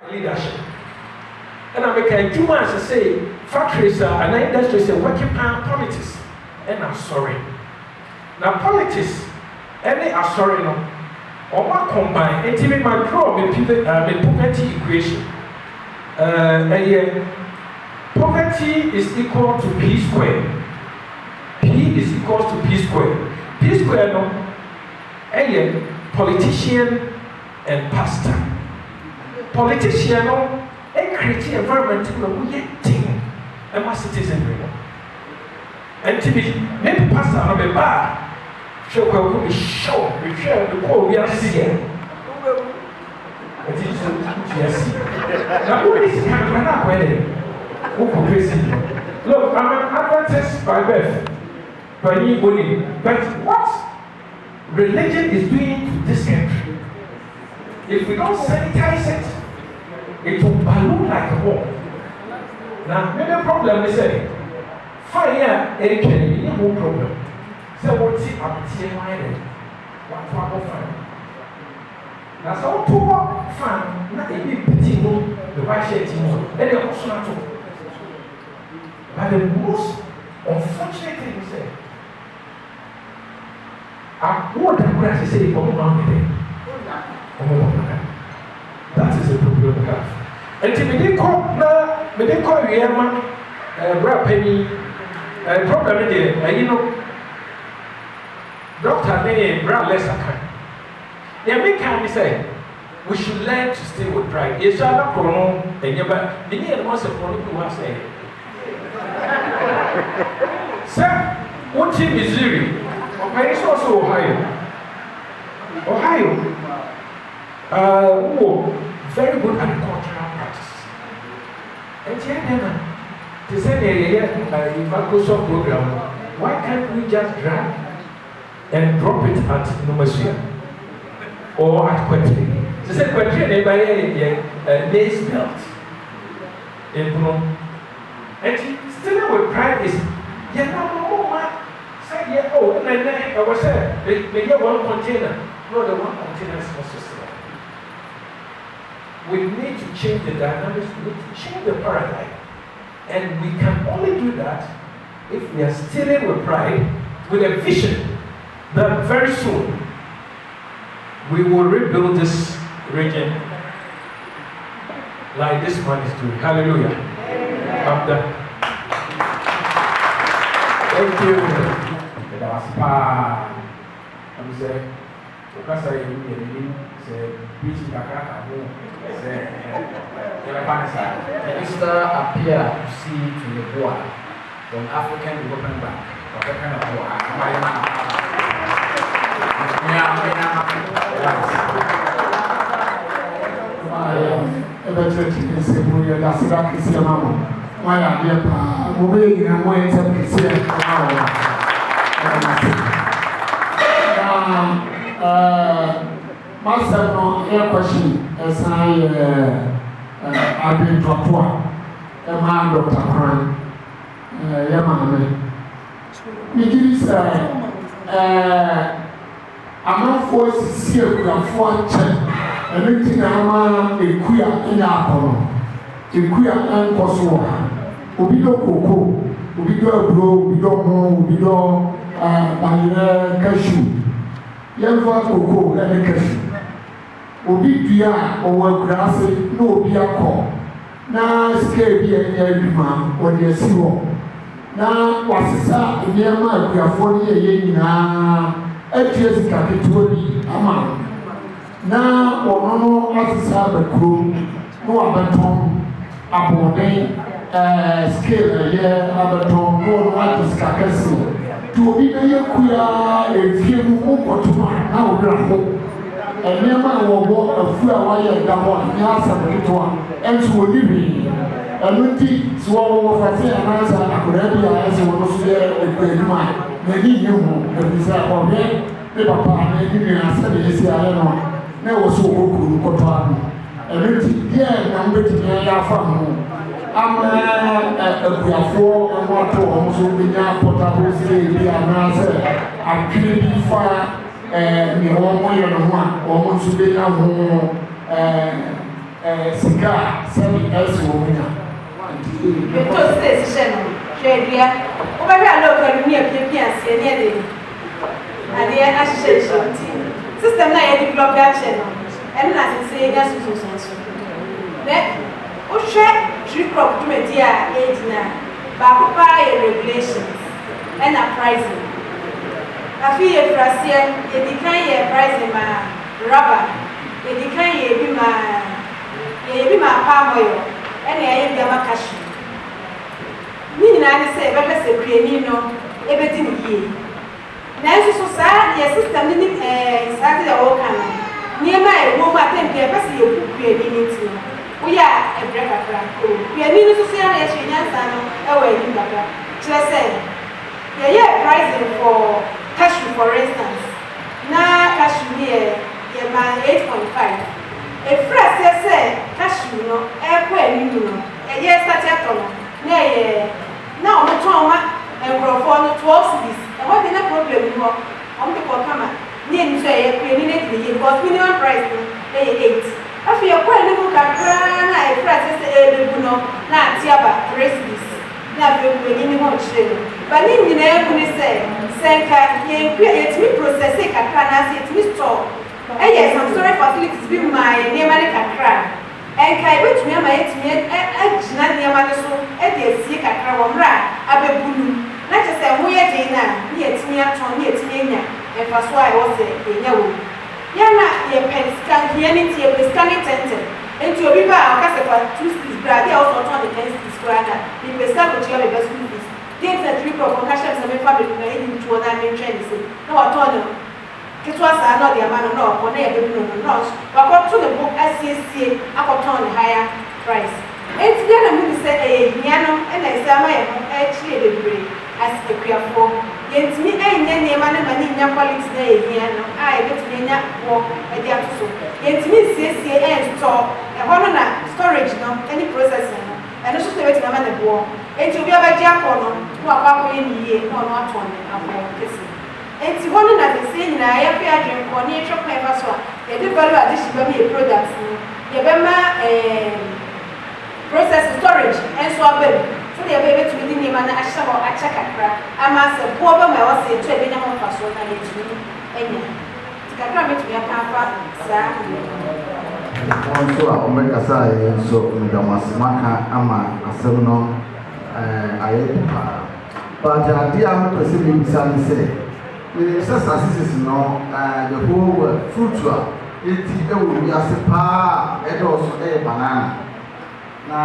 leadership. And I make a Juma as I say, factories and industries are working on politics. And I'm sorry. Now politics, any are sorry no. Or what combine, and even my draw, the poverty equation. Poverty is equal to P squared. P is equal to P squared. P squared no, politician and pastor. Politician no, create environment where we get thing and my citizenry. And to be maybe pastor no be bad. Show we be show, we share the call we are seeing. Yes. Now who is kind of not wedding? Who crazy? Look, I'm an Adventist by birth. But what religion is doing to this country? If we don't sanitize it, it will balloon like a ball. Now, maybe the problem is that fire, it can be no problem. So, what's it up to your mind? What to fire? Now, so to fan, not a big petty moon, the white shade moon, and the also not. But the most unfortunate thing is that I want to say, that is a problem we have. And to me, they call Yama, Penny, problem there, you know, Doctor Name, Brad Lessakan. They make me say, we should learn to stay with pride. Yes, I'm not pronoun, and you're back. The near most of what you want to say. Sir, what's in Missouri? Okay, it's also Ohio. Very good agricultural practices. And yet, to say the Microsoft program, why can't we just drag and drop it at Nomasia or at Quetri? To say Quetri, they buy a maize melt in Bono. And still with pride is, say, and then I was saying, they get one container. No, the one container is not sustainable. We need to change the dynamics, we need to change the paradigm. And we can only do that if we are stealing with pride, with a vision that very soon we will rebuild this region like this man is doing. Hallelujah. I'm done. Thank you. I'm saying, because I preaching Minister appear to see to the poor from African Development Bank. What kind of poor? Master no air question as I been to a man Dr. Kran Yamame. It is I'm not forced to see a good check and anything I'm a queer in Apollo. A queer and Kosovo. Ubido Coco, Ubido Bro, Ubido Mo, Ubido Cashew. Yelva Coco, and the cashew. Obi dua owo grass no obi akọ na scale bi edwuma o de si ho na wasesa niema akuafo ne ye nyina atie sika ketewa bi ama na ono no asesa bakuro no abeton aboden scale ye abeton no asesa kesi to obi na ye kuya efie mu okotuma na obrafo and never will a few away down, Yasa, and so will be. And we did swallow for say an answer. I could have been as one of the great man. Many you and we said, oh, the papa, and you answered the SCI. Never so good, Cotan. And we did, yeah, I'm waiting here from I'm a four and one to almost be now potable, say, be an answer. I couldn't be far. Ni ọmọ yẹn no ho a ọmọ nso benya ho sika sɛbi ɛsi wɔn mu nya. Ètò ṣe ṣiṣẹ́ nù ṣe ìdíyà ó bá rí àlọ́ pẹ̀lú ní ẹ̀pẹ̀pẹ̀ àti ẹni ẹ̀dẹ̀ àdìyẹ àṣìṣe ìṣòro tí system náà yẹ develop àṣẹ nù ẹni náà ti ṣe ẹ̀yà tuntun sọ̀nsọ̀. Bẹ́ẹ̀ ó ṣe tree crop dúmẹ̀dì à éèdì náà baako paa yẹ regulations ẹ̀nà pricing. Àfi yẹ furaseɛ yɛdi kan yɛ pricing ma rubber yɛdi kan yɛ ebi ma palm oil ɛna yɛyɛ bi ama cashew ne nyinaa ne sɛ ɛbɛhwɛ sɛ kuani no ɛbɛdi ne yie nanso so saa yɛ system ne saa de yɛ wɔka no nneɛma a ɛwɔ mu atɛnpɛ ɛbɛ sɛ yɛku kuani no nti no woyɛ a ɛbrɛ kakra kuani no nso so yɛ na yɛhyɛ nyansa no ɛwɔ anim kakra kyerɛ sɛ yɛyɛ pricing for cashew for instance na cashew ni yɛ ma 8.5 efra sɛ cashew no ɛkɔ anim no ɛyɛ start atɔ no na ɛyɛ na ɔmo tɔn ma nkurɔfoɔ no 12 cedis ɛhɔ de na problem ni hɔ ɔmo de kɔ kama ne yɛ nso ɛyɛ kuani ne de yɛ because minimum price no ɛyɛ 8 afei ɛkɔ anim kakra na efra sɛ ɛbɛbu no na ate aba 3 cedis na afei kuani ne ho kyerɛ no ba ne nyinaa mu ne sɛ nka yɛtumi process kakra na yɛtumi store ɛyɛ some facilities bi ma yɛ nneɛma ne kakra nka yɛbɛtumi ama yɛtumi agyina nneɛma no so de asie kakra wɔ mmerɛ a abɛbu no na kyerɛ sɛ ho yɛ den no a ne yɛtumi atɔn ne yɛtumi anya mfaso a ɛwɔ sɛ yɛnya wɔ mu yɛna yɛpɛ sika hia ne nti yɛpɛ sika ne tɛntɛn nti obi ba a ɔka sɛ fa 2 cities bra adeɛ a wɔsɔ ɔtɔn de 10 cities koraa na mepɛ sika kɔkyia mebɛ school fees deɛ sɛ three crop ɔka hyɛ sɛ mefa bɛbi na ɛdi ntuo na mentwɛn ne sɛ na watɔn no ketewa saa na ɔde ama no na ɔkɔ na yɛbɛbi no no na wakɔto ne bo asiesie akɔtɔn ne higher price enti deɛ na mu ne sɛ ɛyɛ hia no ɛna ɛsɛ ama yɛ ho ɛkyerɛ bebree ase akuafoɔ yɛntumi ɛnyɛ nneɛma no ma ne nya quality na yɛ hia no a yɛbɛtumi anya wɔ ɛde ato so yɛntumi nsiesie ɛnstɔ ɛhɔ no na storage no ɛne processing no ɛno nso sɛ yɛbɛtumi ama ne boɔ enti obi abɛgye akɔ no na wakɔ akɔyɛ ne yie na ɔno atɔn ne aboɔ kɛse enti hɔ no na sɛsɛ nyinaa yɛhwɛ adwenkɔ ne yɛhwɛ kwan fa so a yɛde value addition bɛma yɛ product no yɛbɛma process storage nso aba mu sɛdeɛ yɛbɛtumi de nneɛma no ahyɛ hɔ akyɛ kakra ama sɛ boɔ bɛma ɛwɔ sɛ yɛto ɛbɛnya ho mfasoɔ na yɛtumi anya nti kakra mɛtumi aka afa saa wɔn nso a wɔbɛkasa yɛ nso ndamasomaka ama asɛm no ayɛ paa but adeɛ a mepɛ sɛ mebisa ne sɛ sɛ sasesis no the whole world fruit a ɛti ɛwɔ wiase paa ɛdɔɔso ɛyɛ banana na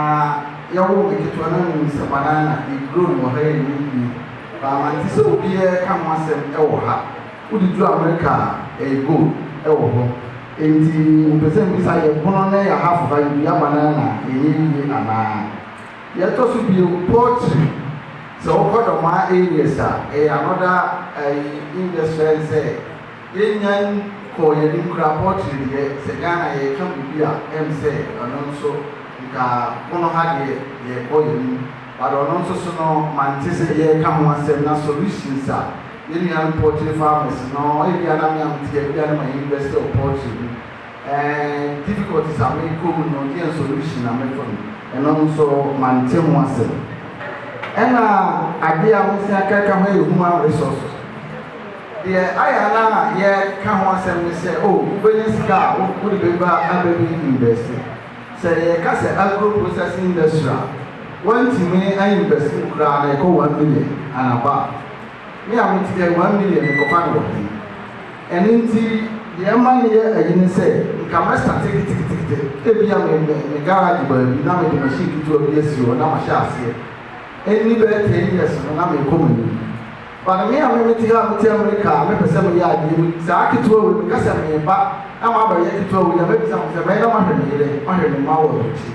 yɛwɔ meketewa no mu sɛ banana ɛguro no wɔ ha yɛ yie baamante sɛ obiara ka ho asɛm ɛwɔ ha wode duru Amerika a ɛyɛ gold ɛwɔ hɔ enti mpɛsɛ mbisa yɛ bono na yɛ Ahafo ha yɛdua banana ɛyɛ yie anaa yɛtɔ so bio poultry sɛ wokɔ dɔmaa areas a ɛyɛ another industry sɛ yɛnya kɔ yɛde nkura poultry deɛ sɛ Ghana yɛka biribi a ɛm sɛ ɔno nso nka bono ha deɛ yɛkɔ yɛnim but ɔno nso so no mante sɛ yɛka ho asɛm na solutions a yɛnua poultry farmers no ebia na meamte ebia na ma university of poultry difficulties a mekɔ mu no deɛ solution a mɛtɔ no ɛno nso mante ho asɛm ɛna adeɛ a wosi akaka ho yɛ human resources deɛ ayɛ na yɛka ho asɛm ne sɛ wobɛnya sika a wode bɛba abɛbi invest sɛ yɛka sɛ agro processing industry a wantumi ainvest koraa na ɛkɔ 1 million anaba me a mete deɛ 1 million nkɔfa no wɔ he ɛno nti deɛ ɛma ne yɛ ayi ne sɛ nka mɛstate ketekete ebia me garage baabi na mede machine ketewa bi asi hɔ na mahyɛ aseɛ ɛni bɛyɛ 10 years no na mekɔ m'anim but me a memete ha mete Amerika a mepɛ sɛ meyɛ adeɛ mu saa ketewa wɔ mu ka sɛ meyɛba na mabɛyɛ ketewa wɔ mu mɛbisa mo sɛ bɛyɛ na mahwɛ ne yerɛ mahwɛ ne mma wɔ akyi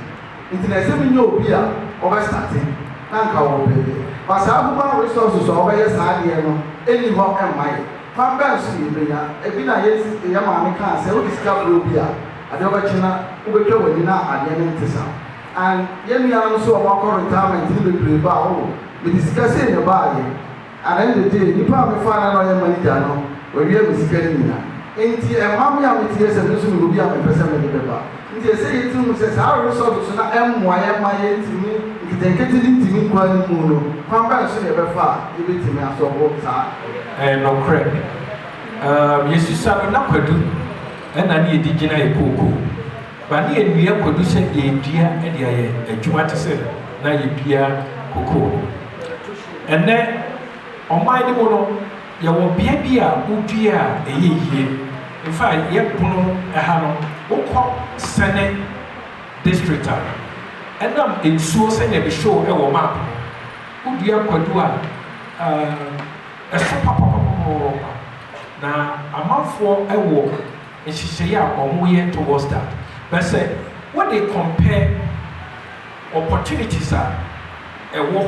nti na ɛsɛ menyɛ obi a ɔbɛstate na nka wɔ baabi but saa human resources a ɔbɛyɛ saa adeɛ no ɛni hɔ ɛmma yɛ fan bɛn so yɛbɛnya ebi na yɛ maame kaa sɛ wode sika bro bi a adeɛ wobɛkye na wobɛtwa w'ani na adeɛ no nte sa and yɛn nuanom nso a wɔakɔ retirement ne bebree ba a mede sika sei ne baayɛ and then the day nipa a mefa na ɔyɛ manager no wɔwie me sika no nyinaa Enti mami a meti ese no so no bi a me pese me de beba. Nti ese yiti mu se sa resort so na emmoa ye ma ye ntimi nkitenkete ni ntimi kwa ni mu no. Kwamba so ne befa e betimi asobo sa. No correct. Yesu sabe na kwadu na ne edi gina e koko. Ba ne enua kwadu se e dua e de aye adwuma te se na ye dua koko. Enne omai ni mo no ye wo bia bia udua eyeye. In fact, ye pono ha no wokọ Senate district and in so say na be show e wo map. Udua kwadu a super na amanfo e wo nhihye a omo ye towards that. But say when they compare opportunities e wo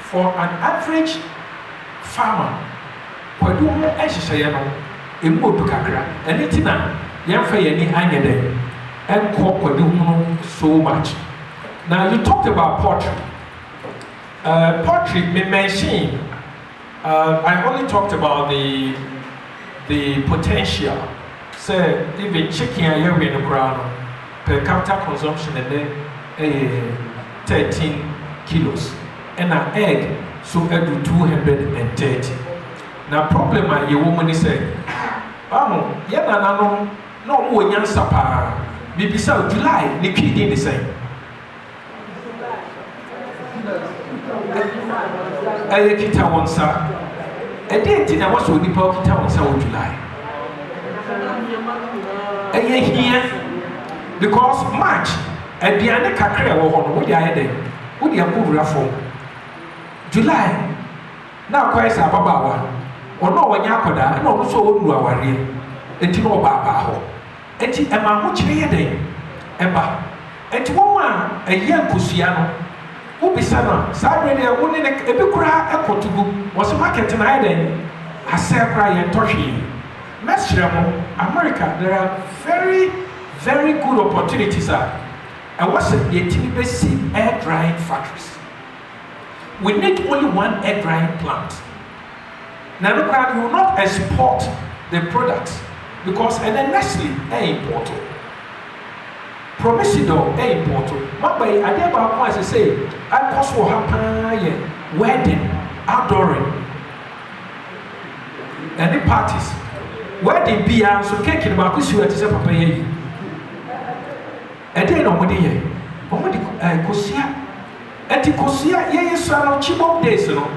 for an average farmer kwadu mo nhihye no emu odu kakra ene na yemfa ye ni anye den enko kwadu no so much. Now you talked about poultry. Poultry me mention I only talked about the potential. Say even chicken here in the ground per capita consumption and then 13 kilos and an egg so edu 230. Now problem you woman say ya na no wo nyansa pa bibisa July ni kidi the same. Eye kita wonsa ede na waso nipa kita wonsa wo July eye here because March aduane kakra wo ho no wo dia ede wo dia kowura fo July na kwai sa babawa ono wonya akoda na ono so wonu aware enti no baba ho enti ema ho kire yede eba enti wo a eye nkosia no ubisa na sabre de woni ne ebekura ekotugu was market na iden asakra ye tohwe mesremo America there are very good opportunities and what's the TBC air drying factories. We need only one air drying plant. Now look at you will not export the products because and then Nestle important. Promisidor important. Mabai ade ba ko as say I cost for happen wedding outdooring any parties wedding bia so cake ba ko siwa te say papa yi ade no mo de ye mo de kosia ati kosia ye so no chibok days no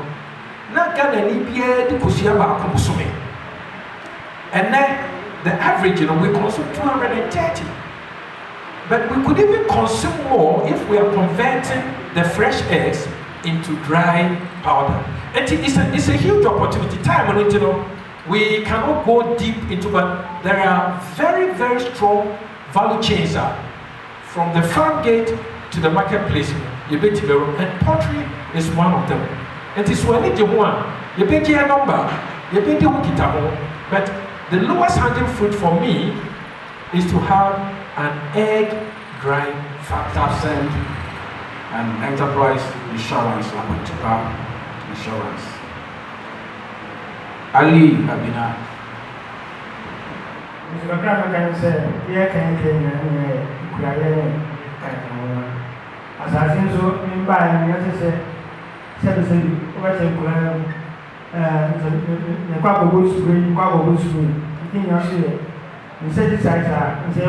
na Ghana ni bia de kosia ba ko so me and then the average we consume 230. But we could even consume more if we are converting the fresh eggs into dry powder. And it's a huge opportunity. Time we cannot go deep into, but there are very strong value chains from the farm gate to the marketplace. And poultry is one of them. And it's when you want you pay a number, you pay but the lowest hanging fruit for me is to have an egg drying factory and enterprise insurance insurance. Ali Abina. Mr. Graham can say, "Here can you as I think so, in buying, as I said, what I could the Quaco School, Quaco School, you in said this I say,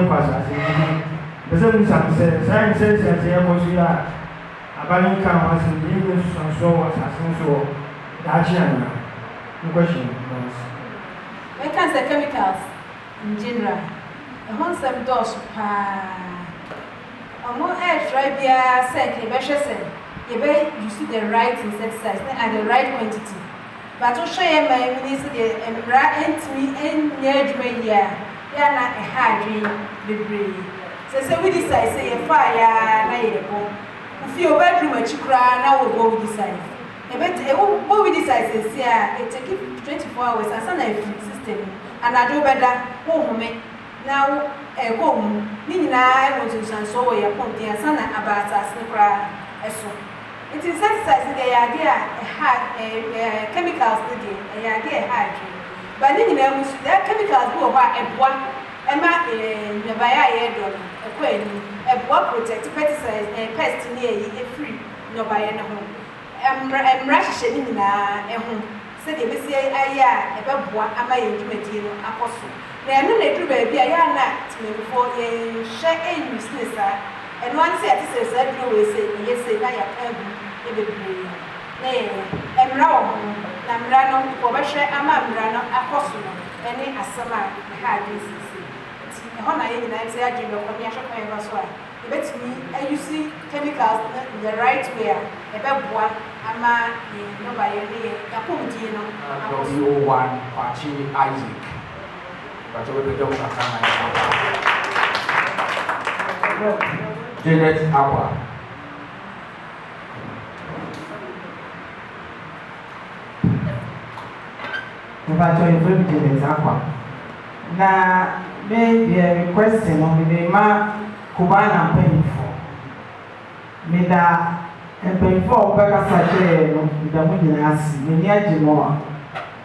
the same science says that they are a banning campus in the English and so was as so. That's no question. I can say chemicals in general. A wholesome dose a more air dry beer said, you see the right insecticide and the right quantity. But to show you my minister and right and near Julia. They are not a hard debris. So we decide, say a fire, if your bedroom a chikra, now we'll go with this size. A bit, what we decide is, yeah, it take 24 hours as an system, and I do better home. Now, a home, meaning I want to send so a ponty and son about us, it is exercising the idea a chemicals, the idea hygiene. but then there chemicals go over a bois, and my never I dog, a queen, a bois protect pesticides and pest near a free, no by any home. I'm rushing in a home. Said they say, I a bois, am I intimate apostle. They are not a true baby, I am not before a share a business. And one said, this is that you will say, yes, I am every day. Nay, and Raw, Namrano, Pobasha, Amamrano, Apostle, and a summer had this. Honor, I say, I do not come as well. Bet me, and you see chemicals the right way, a bad one, a man, nobody, a puntino, you one, Pachi Isaac. But you will don't come. Janet Aqua. About your friend Janet Aqua. Now, maybe a question on the COBAANA paying for. Me da paying for Becca Sache, the Mudian has many more.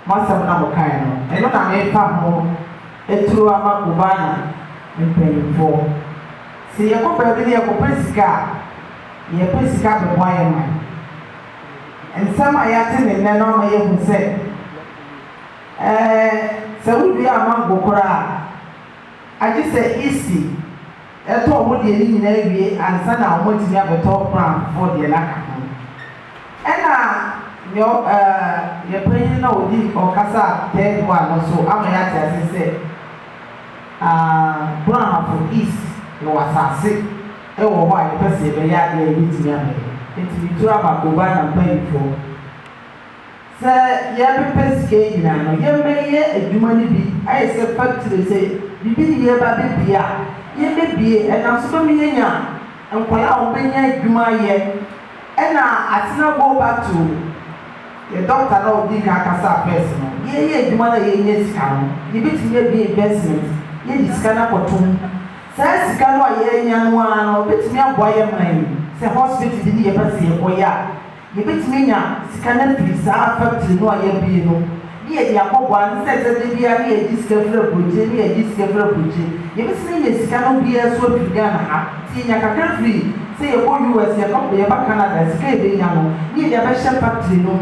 Most of them kind. And not a may farm a true about COBAANA and paying for. See a company of Pesca, ye Pesca the Wyman. And some I attend and then on my own say, so would be a man Bokora. I just say easy. I told what you need and son I want to have a top brand for the lack. And you're playing no deep or Casa 10 one or so. I'm as I said, brown for east. You was sick. Oh, why the person be ya dey with me? It be to about COBAANA paying for. Sir, ya be pesque na no. Ya be ye adwuma ni bi. I say factory say bibi ye ba be bia. Ye be bie and am so me nya. Enkwala obenya adwuma ye. E na atina go back to the doctor no di ka kasa person. Ye adwuma na ye nya sika no. Ye bitime bi investment. Ye di sika na kotum. Say sika no aye nya no ano betimi aboye man say hospital di ye pese ye boya ye betimi nya sika na frisa factory no aye bi no ye di akogwa say de bia na ye sika fra proje na ye sika fra proje ye betimi nya sika no bia so biga na ha ti nya kakra free say ye go US ye ko ye ba Canada sika be nya no ye di ba share factory no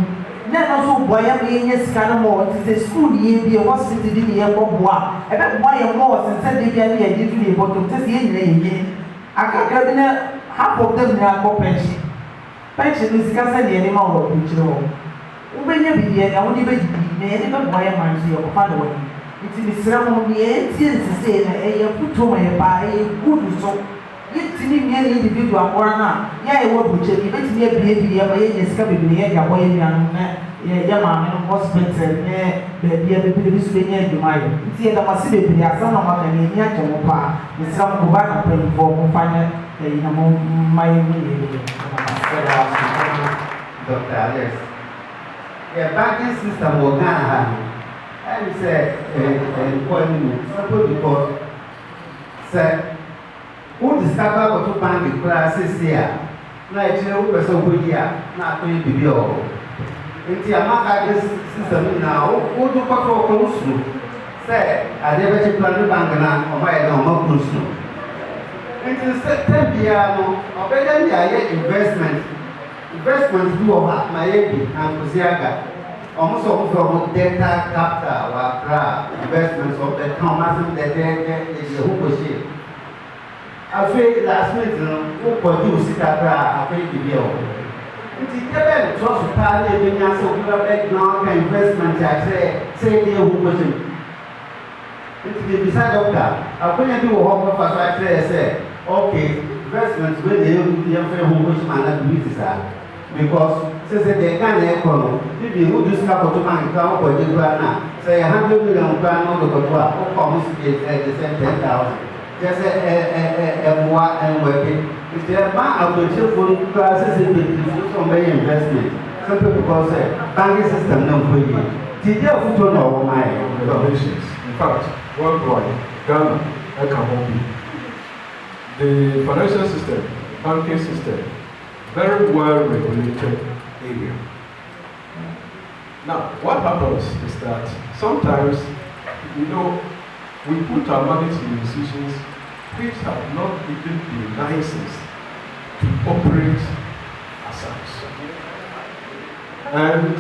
na no so boya me nya sika no mo ti school ye bi hospital di ye ko boa e be boya mo say de bia na ye di free but to say ye nyina akaka bi na half of them na go pension is kasa de ni ma wo kuchiro wo be nya bi ye na wo di be di na ye be boya man so ye ko fa do wo it is sram ni e ti say na e ye puto ma ye ba e good so yitini mi any individual akora na ya e wo buche bi betini e bi ye ba ye sika bi ni ye ya boya ni anu na ye ma me no hospital ne be bi bi so be nya adwuma ye ti ye da ma se be bi asa na ma ka ni nya chemo pa ni sram COBAANA pay for mo fa ne na mo mai ni ye Dr. Alex. Yeah, banking system will Ghana and say simple because say who discover what to bank the classes here. Now actually who person who here not doing the bill. Into a market system now, who do control close to say I never plan the bank now or my no close to. Into certain piano or better investment do of my baby and Kusiaga. Almost from data capital or investments of the town, the who I feel last minute, who produce it I feel the bill. It is the trust party, when you so give a background investment, I say, who was it. Beside of that, I couldn't do a whole of I say, okay, investments when they young who wish man to visit because since they can't economy, if you would just have to bank account for the grant, say 100 million grant on the control, or almost at the same 10,000. Just a more and working. If they are bank of the children classes in the some investment, simply because banking system no for you. Did you have to know my Relations. In fact, worldwide, Ghana, I can help you. The financial system, banking system, very well regulated area. Now, what happens is that sometimes, we put our money in institutions which have not even been licensed to operate as such. And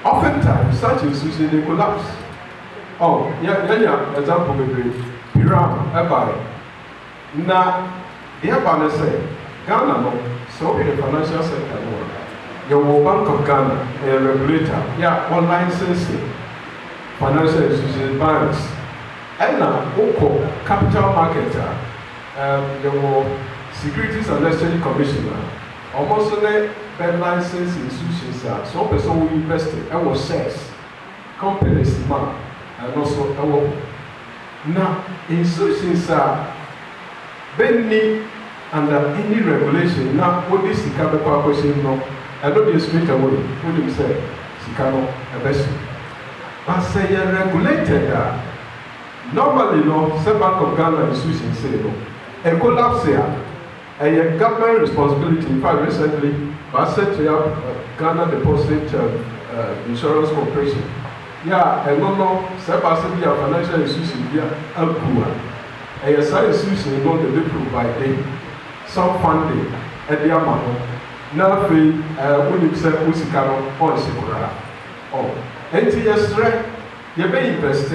oftentimes, such institutions, they collapse. Oh, yeah, example, maybe Piram, Ebari. Now, the Ebari say, Ghana, no, so in the financial sector, your Bank of Ghana, a regulator, online licensing, financial institutions, banks, and now, capital marketer, your Securities and Exchange Commissioner, almost the license institutions, some person who invested, and was shares, companies, and also our now institutions are bending under any regulation. Now, what this is the question no, I don't just straight away. What do you say? Sikano, a best. But say you're regulated. Normally, no, some Bank of Ghana institutions say no. A collapse here, a government responsibility. In fact, recently, I said to have Ghana Deposit Insurance Corporation. And no, be a financial institution, be a poor. A science institution, they provide some funding at the amount. Now, when you say Usikano or Sikura, and yes, right, you may invest,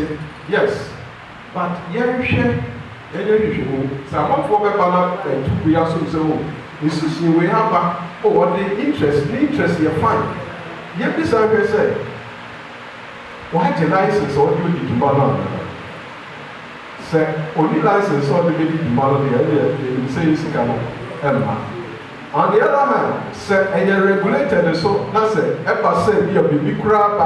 yes, but some of what we are so institution we have the interest you find. Yet, this I say. Why the license or you need to Bono? Say, only license or the baby Bono, the say is Emma. On the other hand, say, and you're regulated, so that's it. Ever say, be a baby crab,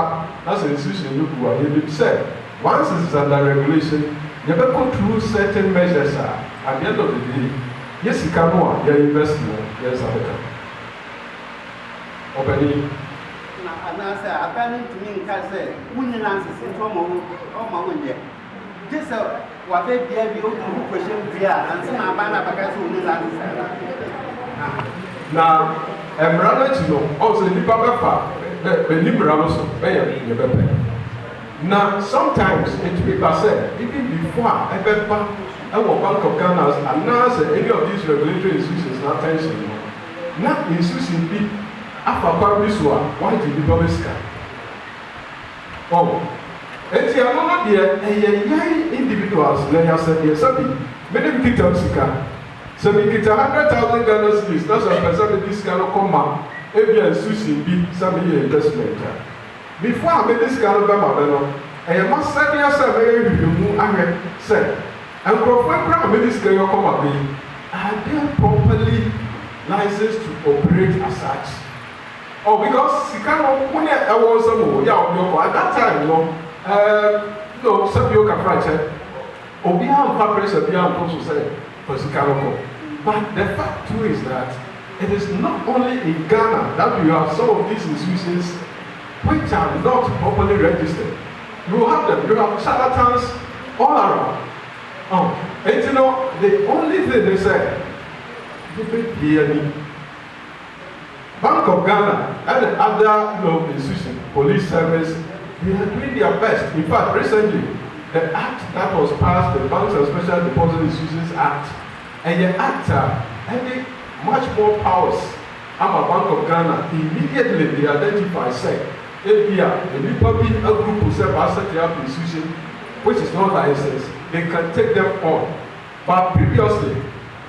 that's an institution you do. You say, once it's under regulation, you never go through certain measures at the end of the day. Yes, you can more, you're investing, yes, I can. Opening. And I say, I can't to me, I say, winning answers in my window. This is what they be able to question via and some Abana because winning answers. Now, I'm rather to know also the Papa, the liberal also, now, sometimes it will be said, even before I bet Bank of Ghana announced any of these regulatory institutions, not attention. Not institution be. After this one, why did you do this? Oh, and you are not the individuals, they have said, yes, many people Sika. So we get 100,000 Ghana cedis, that's a person this kind of come every institution be some investment. Before I made this kind of Bama, I must say, yes, I may say, and Crawford made this kind of come are they properly licensed to operate as such? Oh, because Sikano, when I was at that time, no, Sabioka Franche, Obia Papressa Bian also said for Sikano. But the fact too is that it is not only in Ghana that you have some of these institutions which are not properly registered. You have them, you have charlatans all around. And the only thing they say, Bank of Ghana and the other institutions, police service, they are doing their best. In fact, recently, the act that was passed, the Banks and Special Deposit Institutions Act, and the act had much more powers. I'm a Bank of Ghana. Immediately, they identify, say, APR, the Republic, a group who serve as a institution, which is not licensed, they can take them on. But previously,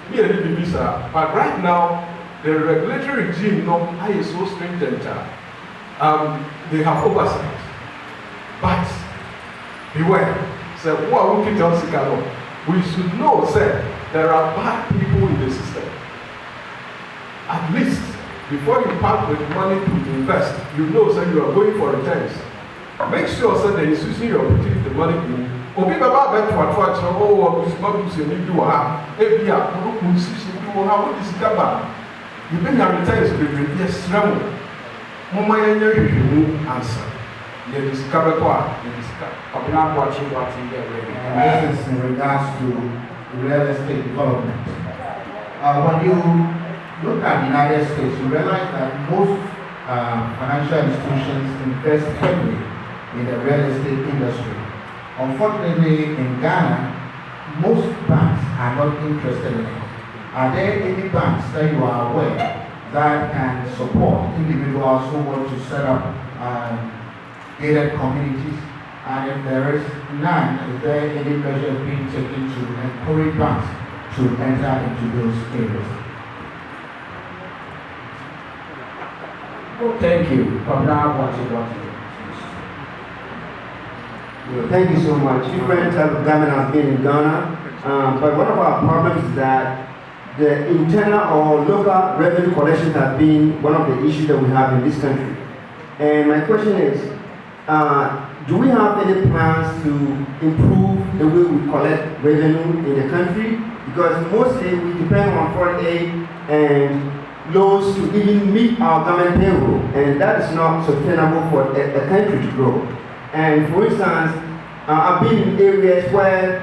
but right now, the regulatory regime is so stringent. They have oversight. But beware, say, we should know, say, there are bad people in the system. At least, before you part with money to invest, you know, say, you are going for returns. Make sure, say, the institution you are putting the money in. Obi baba bet what this money you need to have. Every year, what is it? You bring your returns to the yes, Ramon. Mama, you answer. You discover what you discover. I'm not watching what's in there. And this is in regards to real estate development. When you look at the United States, you realize that most financial institutions invest heavily in the real estate industry. Unfortunately, in Ghana, most banks are not interested in it. Are there any banks that you are aware that can support individuals who want to set up gated communities? And if there is none, is there any measure being taken to encourage banks to enter into those areas? Thank you. Thank you so much. Different type of government has been in Ghana, but one of our problems is that the internal or local revenue collection has been one of the issues that we have in this country. And my question is, do we have any plans to improve the way we collect revenue in the country? Because mostly we depend on foreign aid and loans to even meet our government payroll, and that is not sustainable for a country to grow. And for instance, I've been in areas where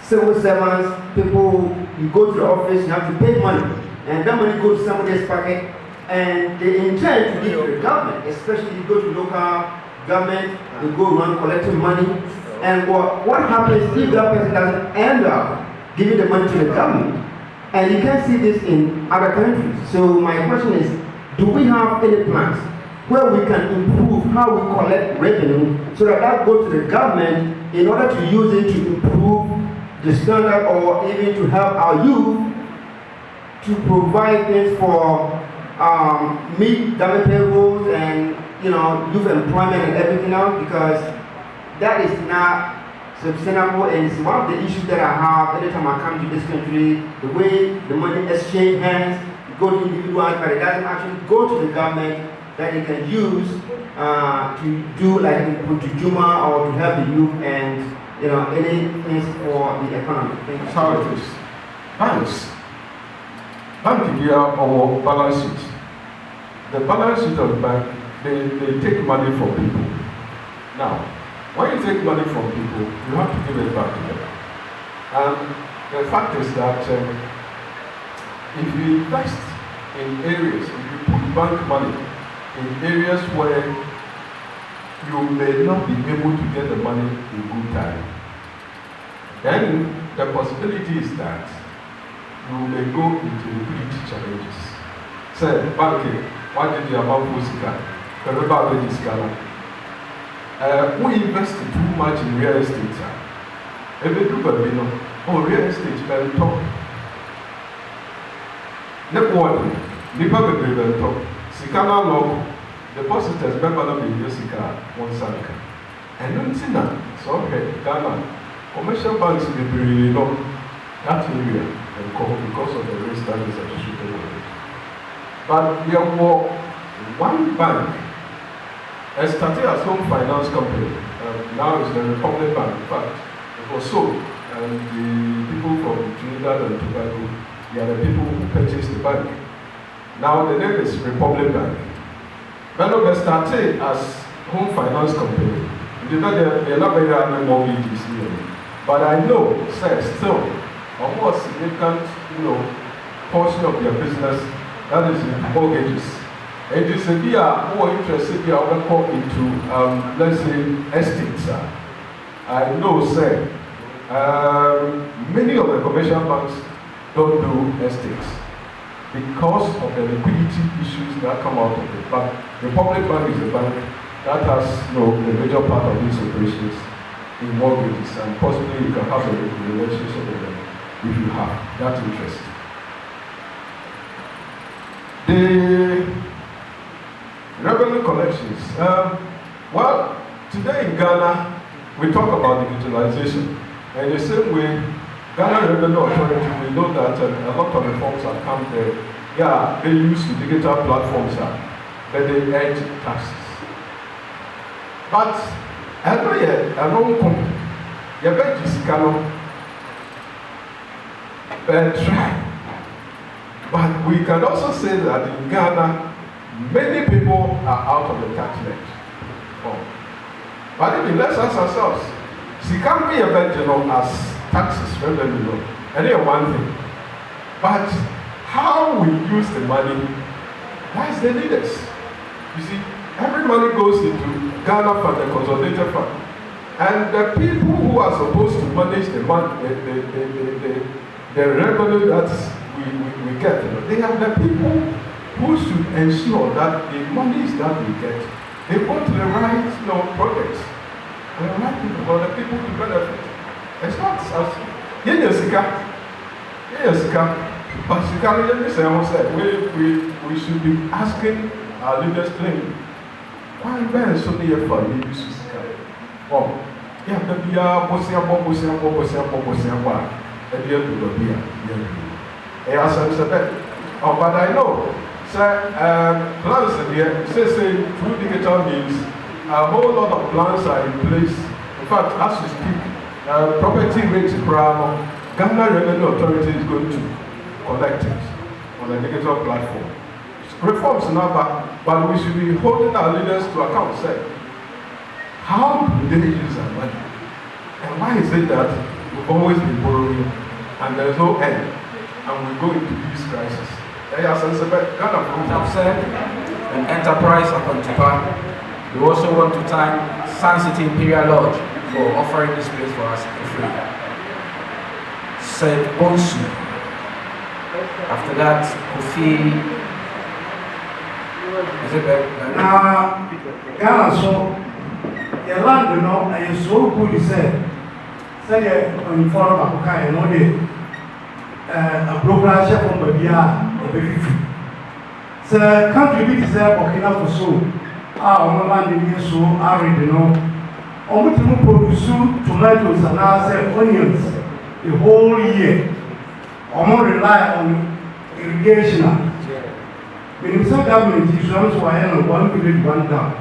civil servants, people, you go to the office, you have to pay money, and that money goes to somebody's pocket, and they intend to give to the government, especially you go to local government, they go around collecting money, and what happens if that person doesn't end up giving the money to the government? And you can see this in other countries. So my question is, do we have any plans where we can improve how we collect revenue so that goes to the government in order to use it to improve the standard or even to help our youth to provide things for meet government payrolls and youth employment and everything else, because that is not sustainable, and it's one of the issues that I have anytime I come to this country. The way the money exchange hands, it goes to individuals, but it doesn't actually go to the government that they can use to do like input to Juma or to help the youth and any things for the economy. Thank you. Sorry, banks. Bank here our balance sheet. The balance sheet of the bank, they take money from people. Now, when you take money from people, you have to give it back to them. And the fact is that if you invest in areas, if you put bank money in areas where you may not be able to get the money in good time, then the possibility is that you may go into liquidity challenges. Say, banking, why did you have Fusika? Everybody is Ghana. We invest too much in real estate. Every group of real estate very top. Never one, Nipa very top. Sikana local depositors member be Jessica one sanka. And Nuntina, so okay, Ghana, commercial banks be very low that area and because of the risk that is associated with it. But there were one bank. I started as home finance company. Now it's the Republic Bank. In fact, it was sold, and the people from Trinidad and Tobago, they are the people who purchased the bank. Now the name is Republic Bank. Bono started as home finance company. They are not very hard mortgages here, but I know, still, a more significant, portion of their business that is in mortgages. And you say we are more interested in into, let's say, estates. I know, many of the commercial banks don't do estates because of the liquidity issues that come out of it. But Republic Bank is a bank that has the major part of its operations in mortgages, and possibly you can have a relationship with them if you have that interest. The revenue collections. Well, today in Ghana, we talk about digitalization. And in the same way, Ghana Revenue Authority, we know that a lot of reforms have come there. Yeah, they use the digital platforms, but they edge taxes. But I know a long company, you bet you but try. But we can also say that in Ghana, many people are out of the tax net. But even let's ask ourselves, she can't be a bad as taxes revenue, and one thing. But how we use the money That's the leaders. You see, every money goes into Ghana Fund, the consolidated fund. And the people who are supposed to manage the money, the revenue that we get, they are the people who should ensure that the monies that we get, they go to the right projects. And the right people, or the people to benefit. It's not as but we should be asking our leaders plainly, why when so many for you use Sika? Oh, yeah, the Bia, Bosia, and the other Bia. Oh, but I know, sir, plans here, say through digital means, a whole lot of plans are in place. In fact, as we speak, property rates per Ghana Revenue Authority is going to collect it on a digital platform. Reforms now, but we should be holding our leaders to account. Say, how do they use our money? And why is it that we've always been borrowing and there's no end, and we go into this crisis? I've said an enterprise upon Japan. We also want to thank Sun City Imperial Lodge for offering this place for us for free. Said Bonsu. After that, Kofi. Is it better? Ghana, so your land, and you're so good, you said. Say, when you follow Africa, you know, a broker chef from Babia, a baby. So, country bit is there, Burkina Faso. On land in here, so arid, Omutu produce tomatoes and onions the whole year. Omo rely on irrigation. When the government is runs to 1 village, 1 town.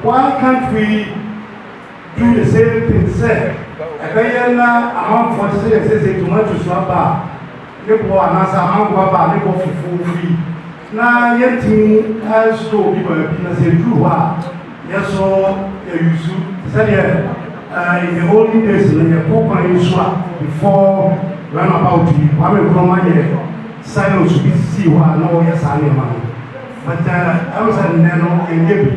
Why can't we do the same thing? Say, a bayana amount for say tomatoes swaba, Nipo anasa amount Nipo for free. Now, yet has to people in a say, yes, so you said in the olden days, the Popa in swap before run about you. I will come on here, silence to be see what no, yes, I am. But I was at Nano and Gibby.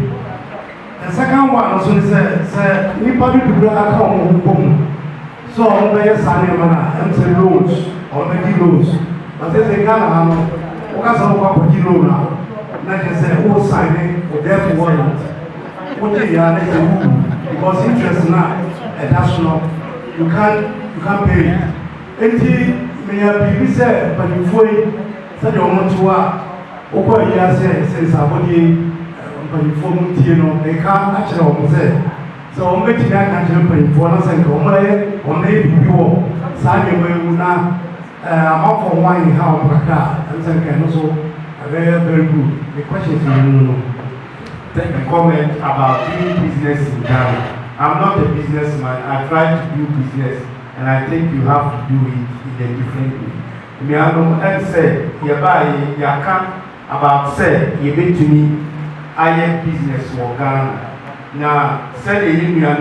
The second one also said, nobody to bring a home. So, yes, I am, and say loans or maybe loans. But there's a Ghana. Because of what you know now, like I said, all signing for their warrant. What they are, because interest now, and that's not, you can't pay it. And may have been said, but you fully said you want to work. Over a year since I body, but you form, they can't actually almost say. So I'm making that country for us and come away, or maybe you will sign away now. I'm up for wine how and also very, very good. The question is Take a comment about doing business in Ghana. I'm not a businessman. I try to do business, and I think you have to do it in a different way. Me and say, hereby you can about say you bet to me I am business for Ghana. Now say the union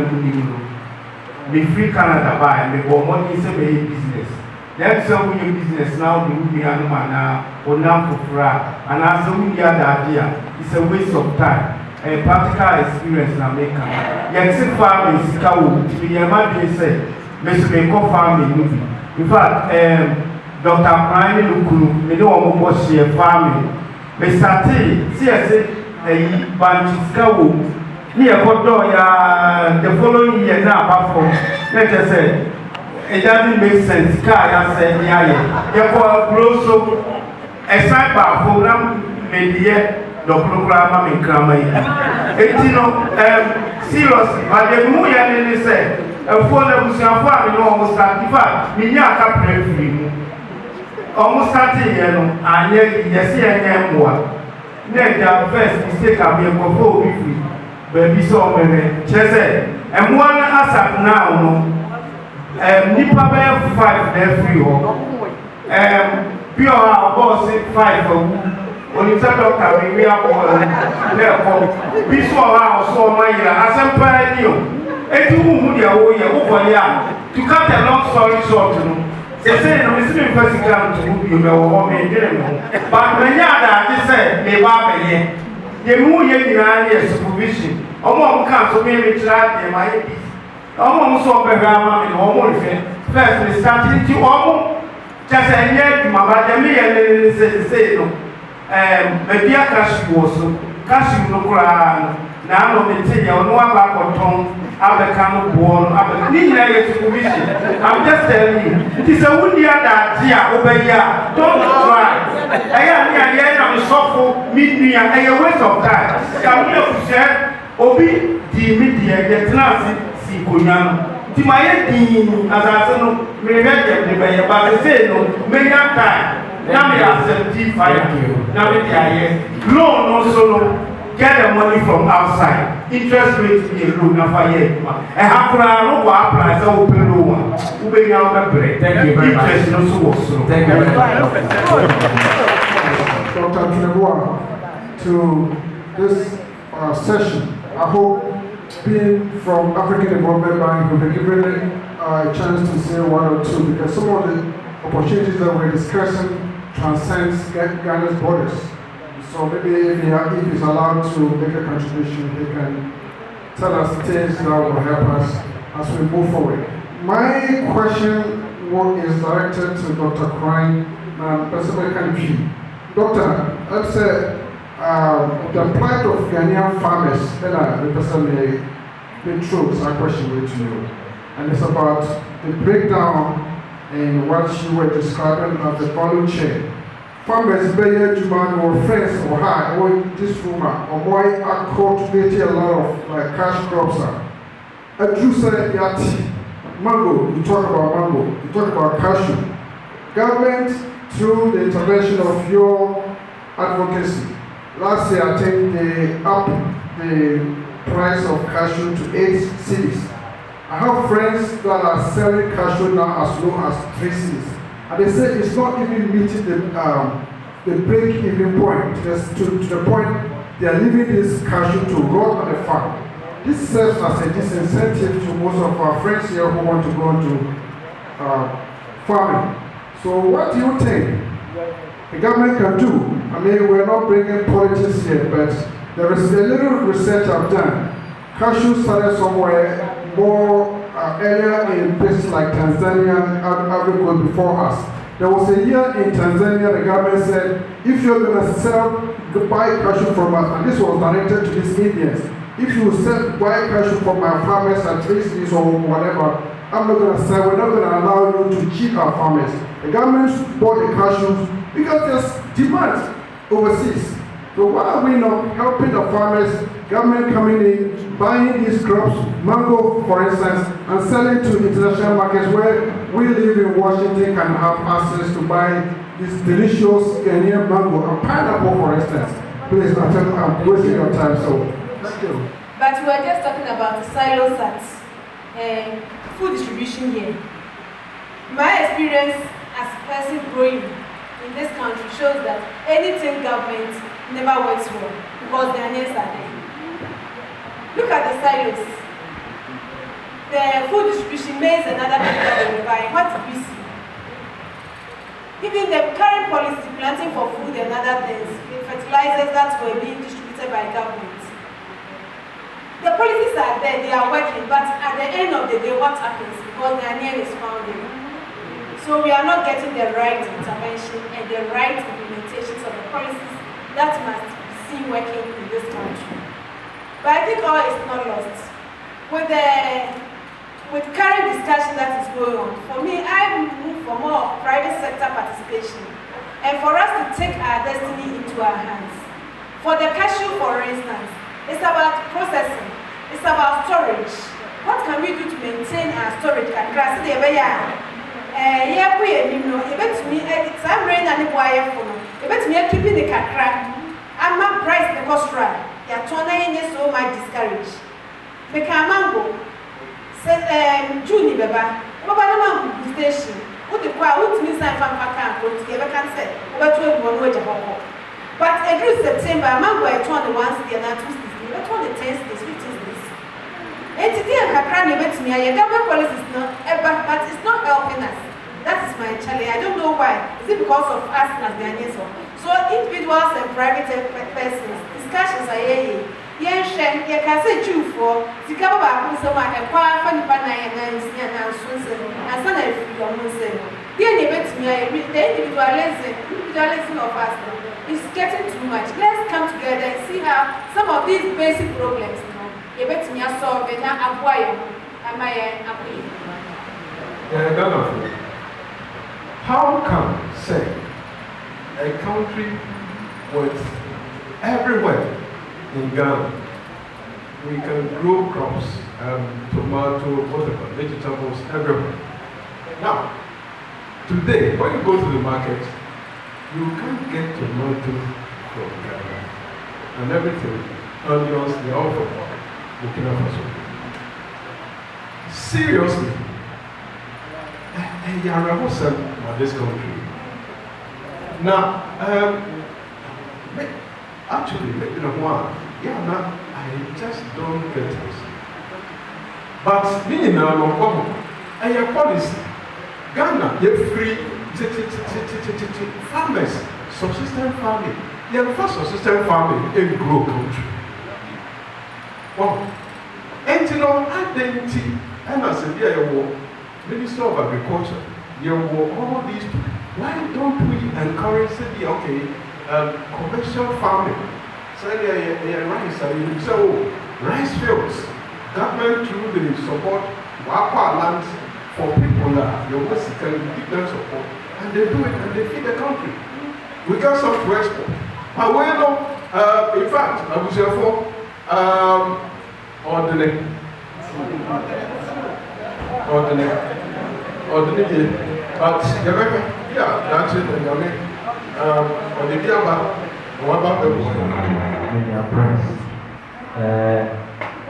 me free Canada buy me go money say me business. That's how we business now, the Ubian or Namfura, and as a Ubian idea, it's a waste of time and practical experience in America. Yes, farming is cow, to be a man, they say, Mr. Bako farming movie. In fact, Dr. Prime Lukulu, me know what she farming. Mr. T, see, I said, a bunch of cow, near Kodoya, the following year now, apart from, let us say, it doesn't make sense. Car, I said, yeah. Therefore, also a cyber program may be the program in Kramay. Seriously, but the more you say, a phone that was your family almost 35, Minyaka pray for you. Almost 30 years, and yes, I am one. Then the first mistake I'll be a couple with you, baby, so many, Chese, and one asap now. Nipa bɛyɛ 5 na free hɔ. Pure boss 5 onita doctor we abɔ na ɛkɔ. Bi so ɔha ɔso ɔma yira asɛm paa ni o. Eti hu deɛ wo yɛ wo kɔ ya. To cut a long story short no. They say, no, it's been first come to you know, or me, but when you are they say, me, Baba, ye move ye supervision. Almost comes to me, which I my almost so behind me, almost first, we started to almost just a year, my brother, me, and say, no, maybe a cash was cash no crown. Now, no, maintain your no about tongue, Abacano born, Abacani supervision. I'm just telling you, it is a woody that dear over here. Don't try. I am here, I'm so meet me and a waste of time. Come here to share, Obi, the media, get classy, see Kuyan. Timaya, as I said, may get but I say no, many time. Now, we are 75. Now, we are here. Loan also. Get the money from outside. Interest rate in the room, not for yet. And how can I know what price I will pay no one? Who may now break? Thank you very much. Interest no so. Thank you very much. Dr. Tinubu, to this session. I hope being from African Development Bank will be given a chance to say one or two, because some of the opportunities that we're discussing transcends Ghana's borders. So maybe if he's allowed to make a contribution, he can tell us things that will help us as we move forward. My question is directed to Dr. Crane and President Kanpi. Doctor, let's say the plight of Ghanaian farmers, and I represent the truth, I question it to you. And it's about the breakdown in what you were describing as the value chain. Farmers, Bayer, Juman, or friends, or high, or this rumor, or why are cultivating a lot of like cash crops. A juice, yati, mango, you talk about mango, you talk about cashew. Government, through the intervention of your advocacy, last year I think they upped the price of cashew to 8 cedis. I have friends that are selling cashew now as low as 3 cedis. And they say it's not even meeting the break-even point, just to the point they are leaving this cashew to rot on the farm. This serves as a disincentive to most of our friends here who want to go into farming. So what do you think the government can do? I mean, we're not bringing politics here, but there is a little research I've done. Cashew started somewhere more earlier in places like Tanzania and Africa before us. There was a year in Tanzania, the government said, if you're going to buy cashew from us, and this was directed to these Indians, if you buy cashew from my farmers at 3 cedis or whatever, I'm not going to sell, we're not going to allow you to cheat our farmers. The government bought the cashews because there's demand overseas. So why are we not helping the farmers, government coming in, buying these crops, mango for instance, and selling to international markets where we live in Washington can have access to buy this delicious Ghanaian mango and pineapple for instance. Please, I'm wasting your time, so thank you. But we are just talking about the silos at food distribution here. My experience as a person growing in this country shows that anything government never works well because their names are there. Look at the silos. The food distribution maize and other things that we buy. What do we see? Even the current policy planting for food and other things, the fertilizers that were being distributed by government. The policies are there, they are working, but at the end of the day, what happens? Because their name is found in. So we are not getting the right intervention and the right implementations of the policies that must be seen working in this country. But I think all is not lost. With current discussion that is going on, for me, I move for more of private sector participation and for us to take our destiny into our hands. For the cashew, for instance, it's about processing, it's about storage. What can we do to maintain our storage? Yeah, we some rain and the wire for me keeping the kakra. I'm not price the cost right. You're turning so much discouraged. The mango said, Juni Baba, Baba station. What the choir would miss and from Pacan, go together can say, over 12 1 way. But every September, mango I turn the ones the other 2 days, but on the 10 days, 15 days. And today I'm crying about me. Your government policy is not, but it's not helping us. That is my because of us as Ghanaians. So individuals and private persons, discussions are here. Yes, you can say true for the cover of someone and quite funny banana and Susan and son of your Muslim. Dear neighbor to me, the individualism of us is getting too much. Let's come together and see how some of these basic problems, you bet me are solved and not acquire. Am I happy? How come, say, a country with everywhere in Ghana, we can grow crops, tomato, vegetables everywhere. Now, today, when you go to the market, you can't get tomato from Ghana and everything. Onions, they are all from Burkina Faso. Seriously, and you are about this country. Now, actually, maybe not one. Yeah, I just don't get it. But me now, no problem. And your policy, Ghana, you're free farmers, subsistence farming. You're first subsistence farming in grow country. Wow. And you know, identity, and I said, yeah, you Minister of Agriculture, you all these people. Why don't we encourage, say, okay, commercial farming? Say, rice, so rice fields, government through the support, Wapa lands for people that you basically give them support, and they do it and they feed the country. We got some to export. However, in fact, I was here for ordinary, but yeah, that's it. And I mean, on the Diaba, what about the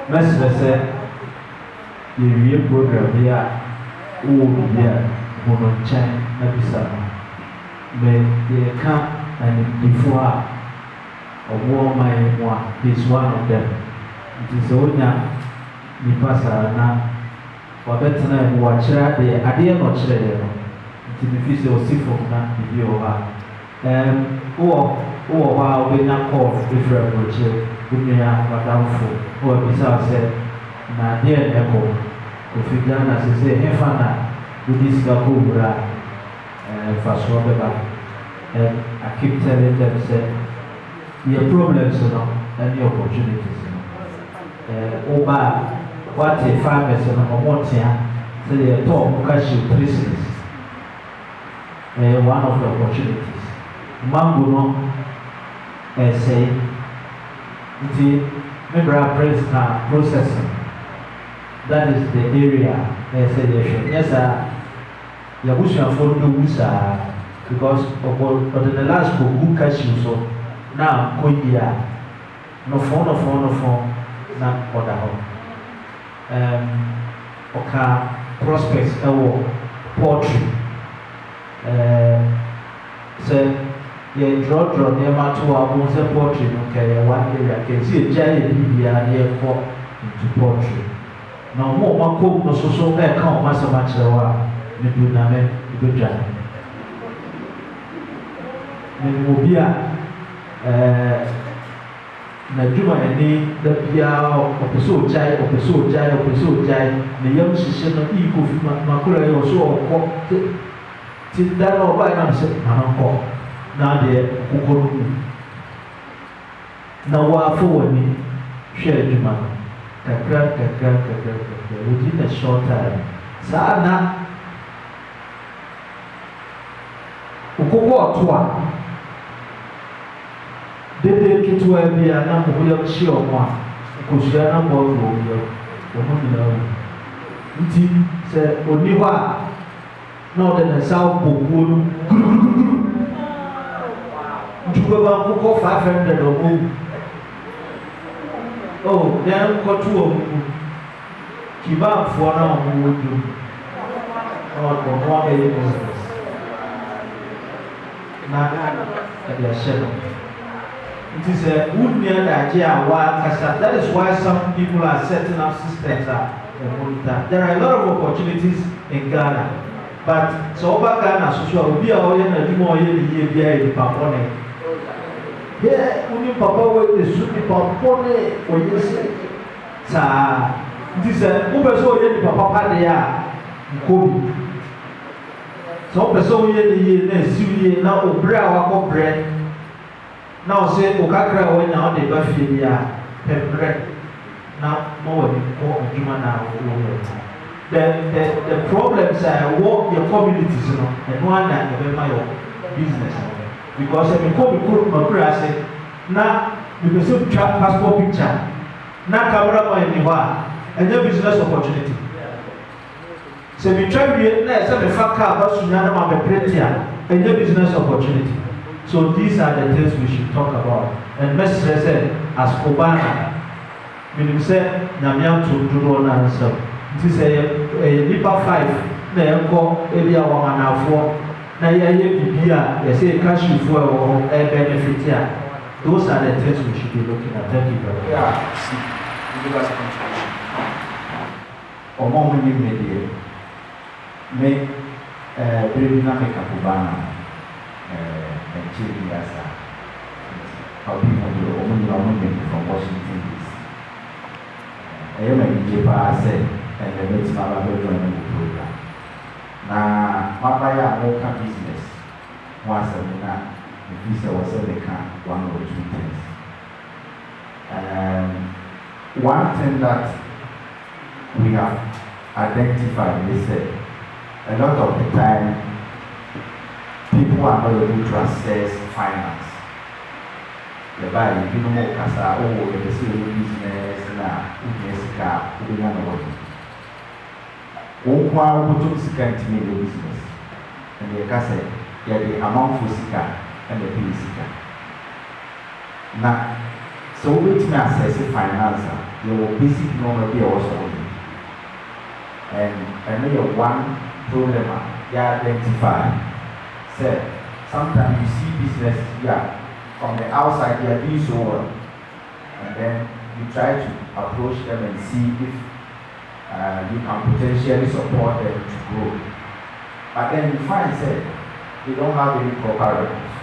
Messi you program here, Bono they come and before a war my is one of them. It is only Nipasa or better than watch the idea not share to the physical from that video. Or while we not call different which we are Ahafo or besides said, na dear echo, if you done as I say, Hefana, with this Gabura fast robber. And I keep telling them, say, your problems and your opportunities. Oba, what a farmers and a motia, say they talk cashew prisons. One of the opportunities. Mambuno, say, the member prisoner processing. That is the area, say, yes, sir. Yabusha for the Musa. Because of the last book, who cashew so now, Koya, no phone, not for the home. Oka prospects, poetry. Say, ye draw near my 2 hours of poetry, okay, 1 area. I can see a giant media near into poetry. No more, my cook, no so back home, so much the war, maybe Name, good job. Mobia na juma ani da bia opeso jai na yam hihye no iko fi makura yo so okọ ti da no ba na se manko na de kokoro na wa fo wani hwe juma kakra within a short time sa na ukoko otoa dede ketewa bi a na mo yam hye omo a kosua na mo wo yo omo ni na wo nti se oni ho a na o de na sa opokuo no ntuba ba kokko 500 omo oh then ko tu omo kiba fo na omo wo do o mo a be na the shadow. It is a good near idea. That is why some people are setting up systems. There are a lot of opportunities in Ghana. but so over Ghana social will be a way and a more year the Papone. Here, only Papa with the Sunni Papone, or you say, this is a Uber so yet Papa there, Kobe. So, person yet the year, now, Obra, bread. Now, say, Okakra, when now they buffy the bread. Now, more than human now. The problems are what your communities, you know, and one that you my business. Because I mean, come my now you can see passport picture, now camera anywhere, and your business opportunity. So we try to let some fact about Sunyana and your business opportunity. So these are the things we should talk about. And Mr. said, as COBAANA, meaning said, Namiam to do an answer. It is a Nipa 5, Nayanko, Elia Wamanafo, Naya Bibia, they say cash for a benefit here. Those are the things we should be looking at. Thank you very much. Yeah, see, give us a contribution. Omo mwenye medie, me brevi na me COBAANA, nchini yasa. Kabi mo omo from Washington DC. Eye me nijepa se. And the next mother will join the program. Now, Papa, local business. Once a minute, the visa was only one or two things. One thing that we have identified is that a lot of the time, people are not able to access finance. The buy, you know, more casa, oh, the business, now, Jessica, we don't know. One put sika into the business, and the case, yeah, the amount for sika and the pay sika. Now, so with me access finance, your basic normal be also and maybe one problem you identify. Say, sometimes you see business here from the outside, they are doing so well, and then you try to approach them and see if you can potentially support them to grow. But then you find that they don't have any proper records.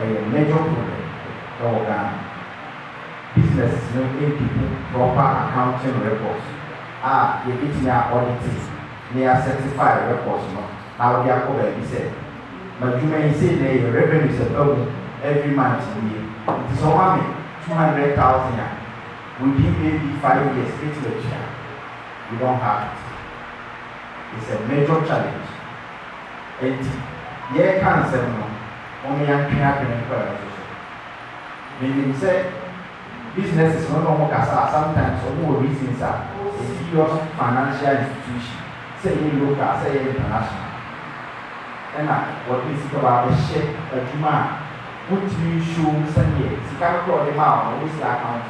A major problem. Business no people proper accounting records. You get me auditing, they are certified records. Now they are covered. He said, but you may say the revenue is every month. It is only 200,000. Within maybe 5 years, 8 years, we don't have it. It's a major challenge. And yeah, cancer, only young people. Meaning, say, business is no longer sometimes for more reasons are a serious financial institution. Say you local, say international. And what is it about the shape of demand? What do you show Sunday? It's kind of the amount, what's the account?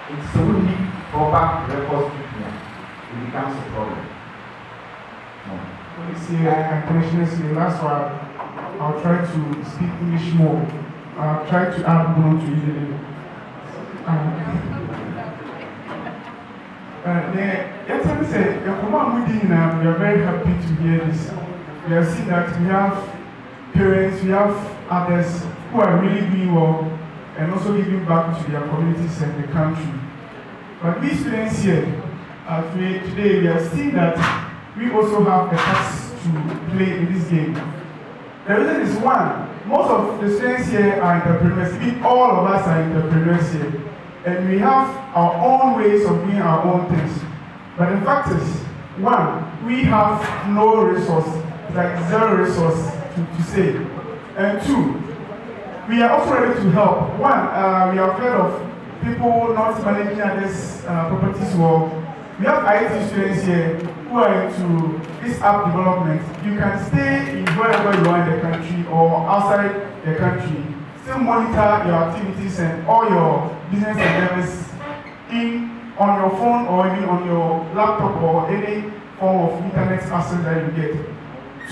It's only proper records keeping. It becomes a problem. See, I last one. I'll try to speak English more. I'll try to add Bono to it. Yes, say, we are very happy to hear this. We have seen that we have parents, we have others who are really doing well and also giving back to their communities and the country. But we students here, today, we have seen that we also have a part to play in this game. The reason is one, most of the students here are entrepreneurs. All of us are entrepreneurs here. And we have our own ways of doing our own things. But the fact is, one, we have no resource, like zero resource to say. And two, we are also ready to help. One, we have heard of people not managing others' properties well. We have IT students here who are into this app development. You can stay in wherever you are in the country or outside the country, still monitor your activities and all your business endeavors on your phone or even on your laptop or any form of internet access that you get.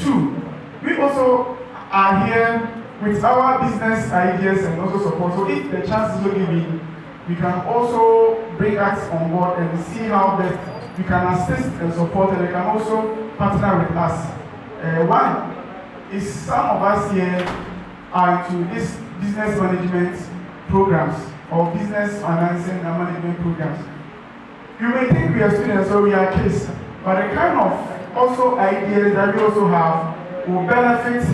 Two, we also are here with our business ideas and also support. So if the chance is given, we can also bring us on board and see how best we can assist and support, and we can also partner with us. One is some of us here are into this business management programs or business financing and management programs. You may think we are students or we are kids, but the kind of also ideas that we also have will benefit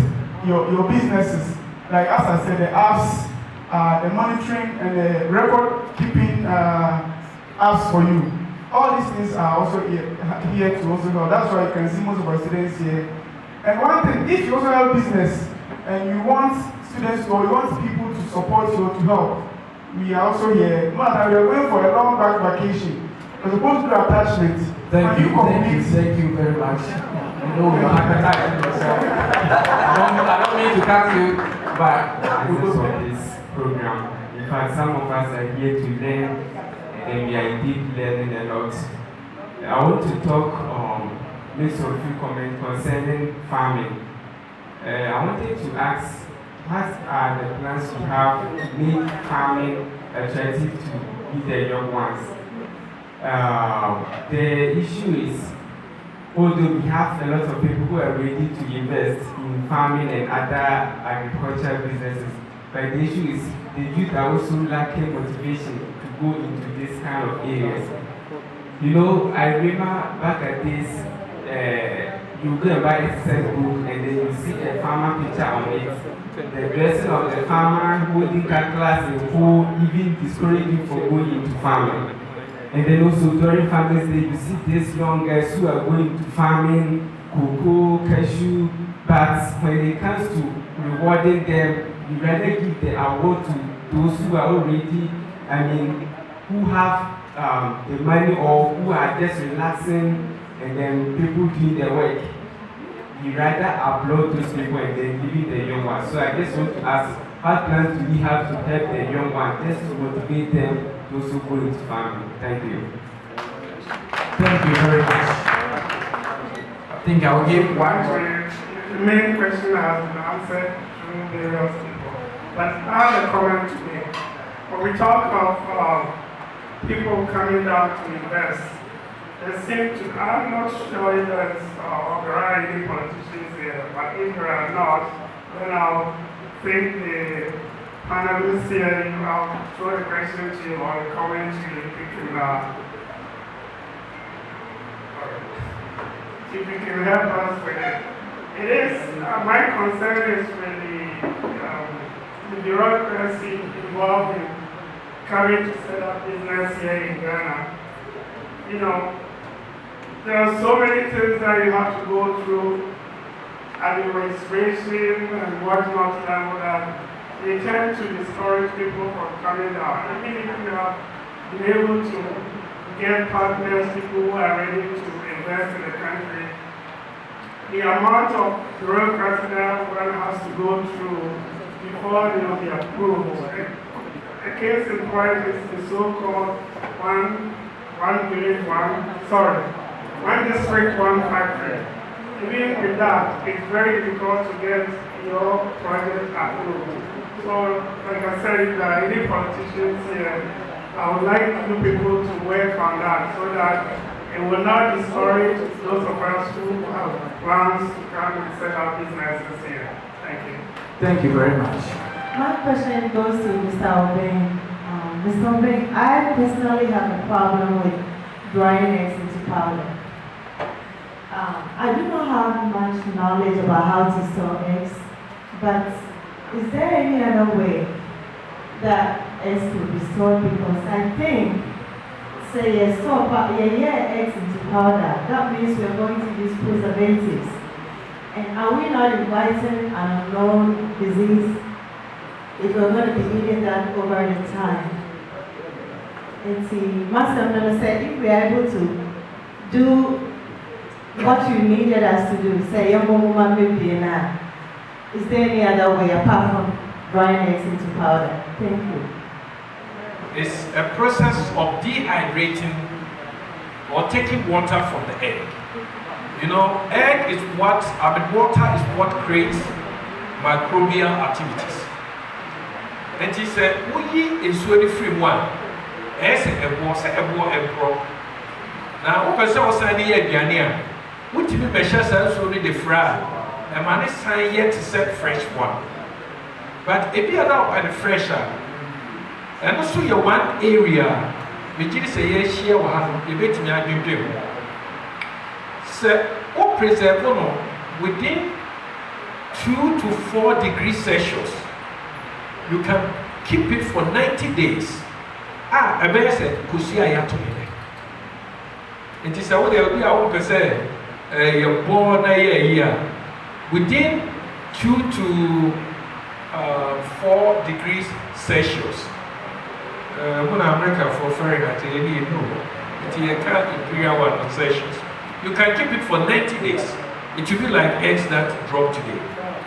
your businesses. Like as I said, the apps, the monitoring and the record keeping apps for you. All these things are also here to also help. That's why you can see most of our students here. And one thing, if you also have business and you want students or you want people to support you or to help, we are also here. No matter we are going for a long back vacation. We're supposed to do attachment. Thank you very much. You know your appetite yourself. I don't mean to cut you, but because of this program, in fact, some of us are here to learn, and we are indeed learning a lot. I want to talk, make some few comments concerning farming. I wanted to ask, what are the plans you have to make farming attractive to the young ones? The issue is, although we have a lot of people who are ready to invest in farming and other agricultural businesses, but the issue is the youth are also lacking motivation to go into this kind of areas. You know, I remember back at this, you go and buy a exercise book and then you see a farmer picture on it. The dressing of the farmer holding cutlass and who even discourage you from going into farming. And then also during Farmers Day, you see these young guys who are going to farming, cocoa, cashew, but when it comes to rewarding them, you rather give the award to those who are already, who have the money or who are just relaxing and then people doing their work. You rather applaud those people and then leaving the young ones. So I just want to ask, what plans do we have to help the young ones just to motivate them to also go into farming? Thank you. Thank you very much. I think I'll give one. The main question has been answered through various people. But I have a comment to make. When we talk of people coming down to invest, there seem to, I'm not sure if there's there are any politicians here, but if there are not, then I'll think the panelists here, I'll throw the question to you or the comment to you if you can help us with it. It is, my concern is with the bureaucracy involved in coming to set up business here in Ghana. You know, there are so many things that you have to go through, administration and whatnot, that they tend to discourage people from coming down. Even if you have been able to get partners, people who are ready to invest in the country, the amount of bureaucracy that one has to go through before they will be approved. A case in point is the so-called one district, one factory. Even with that, it's very difficult to get your project approved. So, like I said, if there are any politicians here, I would like you people to work on that so that it will not discourage those of us who have plans to come and set up businesses here. Thank you. Thank you very much. My question goes to Mr. Obeng. Mr. Obeng, I personally have a problem with drying eggs into powder. I do not have much knowledge about how to store eggs, but is there any other way that eggs could be stored? Because I think, say, eggs into powder, that means we're going to use preservatives. And are we not inviting an unknown disease if we're going to be eating that over the time? And see, Master Miller said, if we are able to do what you needed us to do, say, is there any other way apart from drying eggs into powder? Thank you. It's a process of dehydrating or taking water from the egg. You know, egg is what, water is what creates microbial activities. And he said, we is really free one. Now, what person was saying, What you measure says only the fry. A man is trying yet to set fresh one. But if you are now at the fresher, and also your one area, which is a year share will have a bit me I do. So, what preserve Bono within 2 to 4 degrees Celsius, you can keep it for 90 days. I better say, Kusia Yatomine. It is a way of the hour per se, you're born a year. Within 2 to 4 degrees Celsius. When America for Fahrenheit, you know, it's a imperial 1 Celsius. You can keep it for 90 days. It will be like eggs that drop today.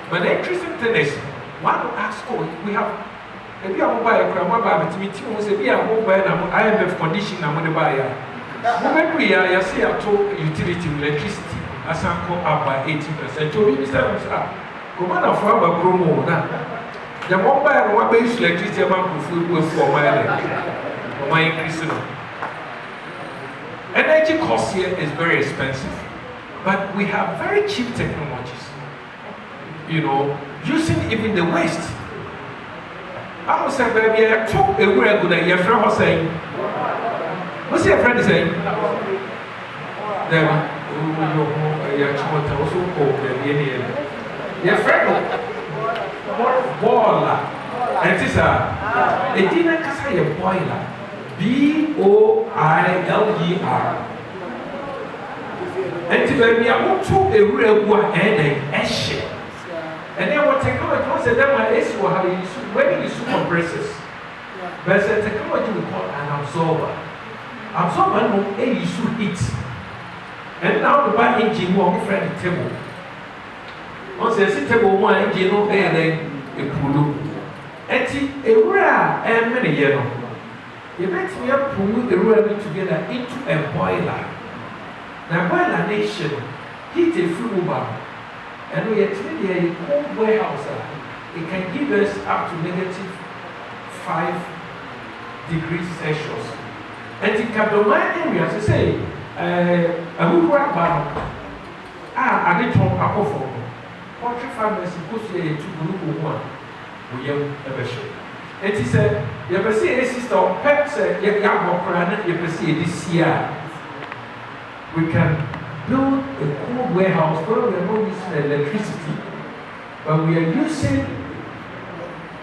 But the interesting thing is, one will ask, oh, we have, if you have buy a grandma, but me too, if you have buy an IMF condition, I'm going to buy a. When we are, you see, I told utility electricity, as I come up by 18%. So we say, COBAANA for our promo now. The one buy one base electricity amount for my increase. Energy cost here is very expensive, but we have very cheap technologies. You know, using even the waste. I was saying, baby, I took a very good idea. Your friend was saying, what's your friend saying? There, your friend, boiler, and this it didn't say a boiler. BOILER. And to be able to a real one and a shit. And then what technology was that my AC will have when you use compressors. But the technology we call an absorber. Absorber no a issue heat. And now the bad engine will be friendly table. Once there's a table one engine no air then a pull. And a rare and many yellow. You bet me up pull the rubber together into a boiler. Now boiler nation heat a full bar. And we are treating a cold warehouse. It can give us up to -5 degrees Celsius. And in Kabdomai area, to say, a who grab banner, I didn't talk about for poultry farmers, because they to group one, we have a bishop. And he said, you ever see a sister or pet said, you have you ever see this year. We can build a cold warehouse where we are not using electricity, but we are using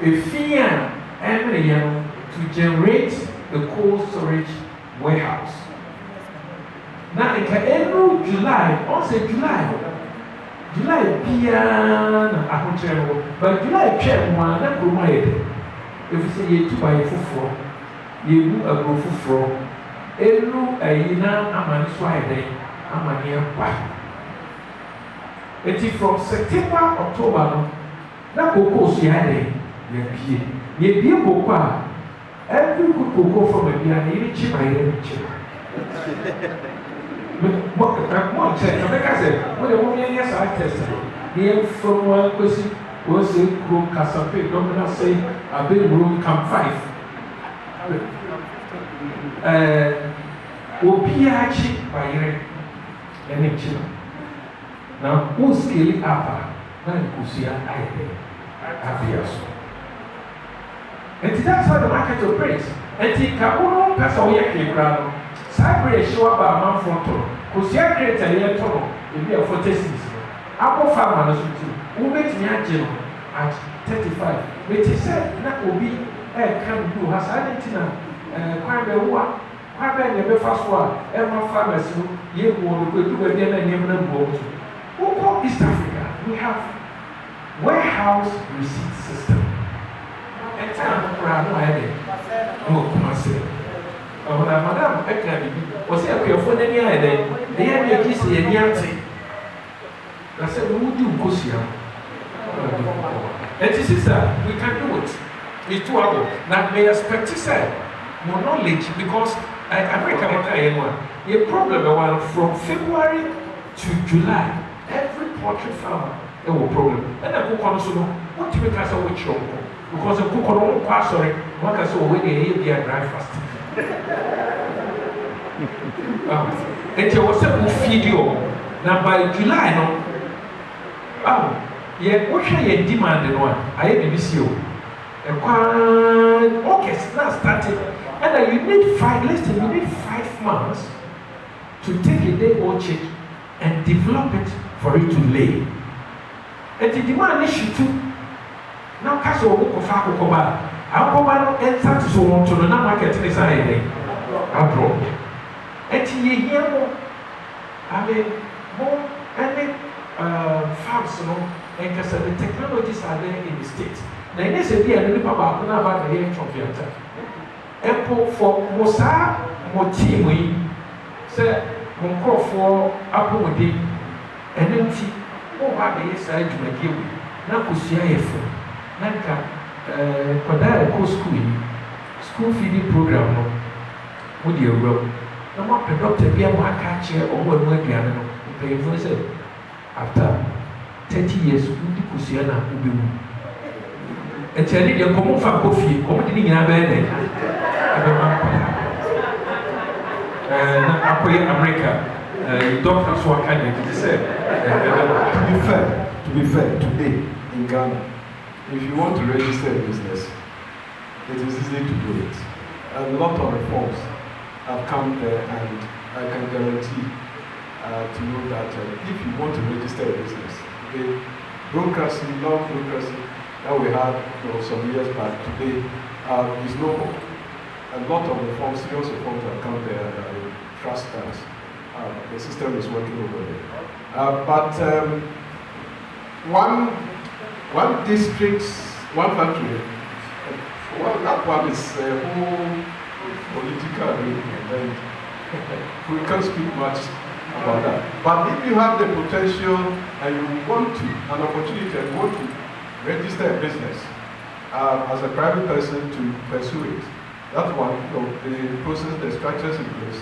a fan to generate the cold storage warehouse. Now, in every July, also July, piano, but July, check one, that provided. If you say you buy a full, you do a go for every a year, I'm swine. I'm a near back. It is from September, October, that cocoa, ye be cocoa. Every good cocoa from a beer, any chip, I every chip. But what said, Rebecca said, when a woman, yes, I tested. Here from one question was a group Casape, Domina say, a big room come 5. Opiachi by any children. Now, who scale up? Now, you could see an idea. And that's how the market operates. And the Kabuno Passoya Kibrano, Cyber show up a man from Tono, who see a great year Tono, if you are for testing. Apple farmers, who makes me a general at 35. But he said, that will be a can do, has Argentina, quite a war. I bet you first one, every farmers you want to do again and name them both. Over East Africa, we have warehouse receipt system. And time around my head. Oh, come on, say. Oh, Madame, I can't be. Was there a phone any idea? They had your kiss in Yanti. I said, we would do Gosia. And this is that we can do it. It's 2 hours. Now, may I expect to say more knowledge because America one. The problem from February to July, every poultry farmer there will problem. And I cook on so what do you make with your because the cook on pass sorry, what can so when they be a dry fast. And there was a video Now by July, no, yeah, what shall you demand? One, I have BCO. Okay, now started, and then you need 5 months to take a day old chick and develop it for it to lay. And the demand issue too. Now, Castle will far Coba. I'll go back and start to want to the market is abroad. And here, I mean, more any farms, and because the technologies are there in the States. Now, there's a dear little about the age of your time. And for Mosa, Motimi, say, Monco for Apple with it, and then tea, oh, what the side to make you. Now, Kusia, Nanka, Kodai school feeding program, would you rope? No more productive, be a more catch or one way piano, pay for it. After 30 years, Udi Kusiana will be. And telling you, come on for coffee, come in a bed. America, doctors who are kind of say. To be fair, today in Ghana, if you want to register a business, it is easy to do it. A lot of reforms have come there, and I can guarantee to know that if you want to register a business, the bureaucracy, long bureaucracy that we had some years back, today is no more. A lot of reforms, serious reforms have come there, and I trust that the system is working over there. But one district, one country, well, that one is a whole political arrangement, and we can't speak much about that. But if you have the potential and you want to, an opportunity and want to register a business as a private person to pursue it, that one, the process, the structures in place,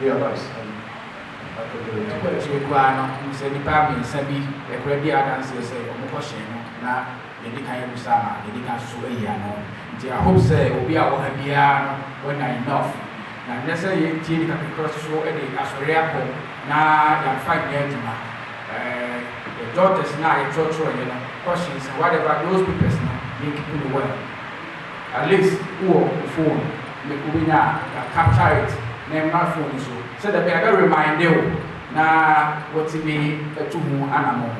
they are nice. I hope say will be our idea when I enough. Now, necessarily, you can cross through any Asoriaco. Now, you 5 years. The daughters now, questions, whatever those people they keep it well. At least, the phone, the Kubina, capture it, name my phone. So that they are remind you now what to be a 2 more animal.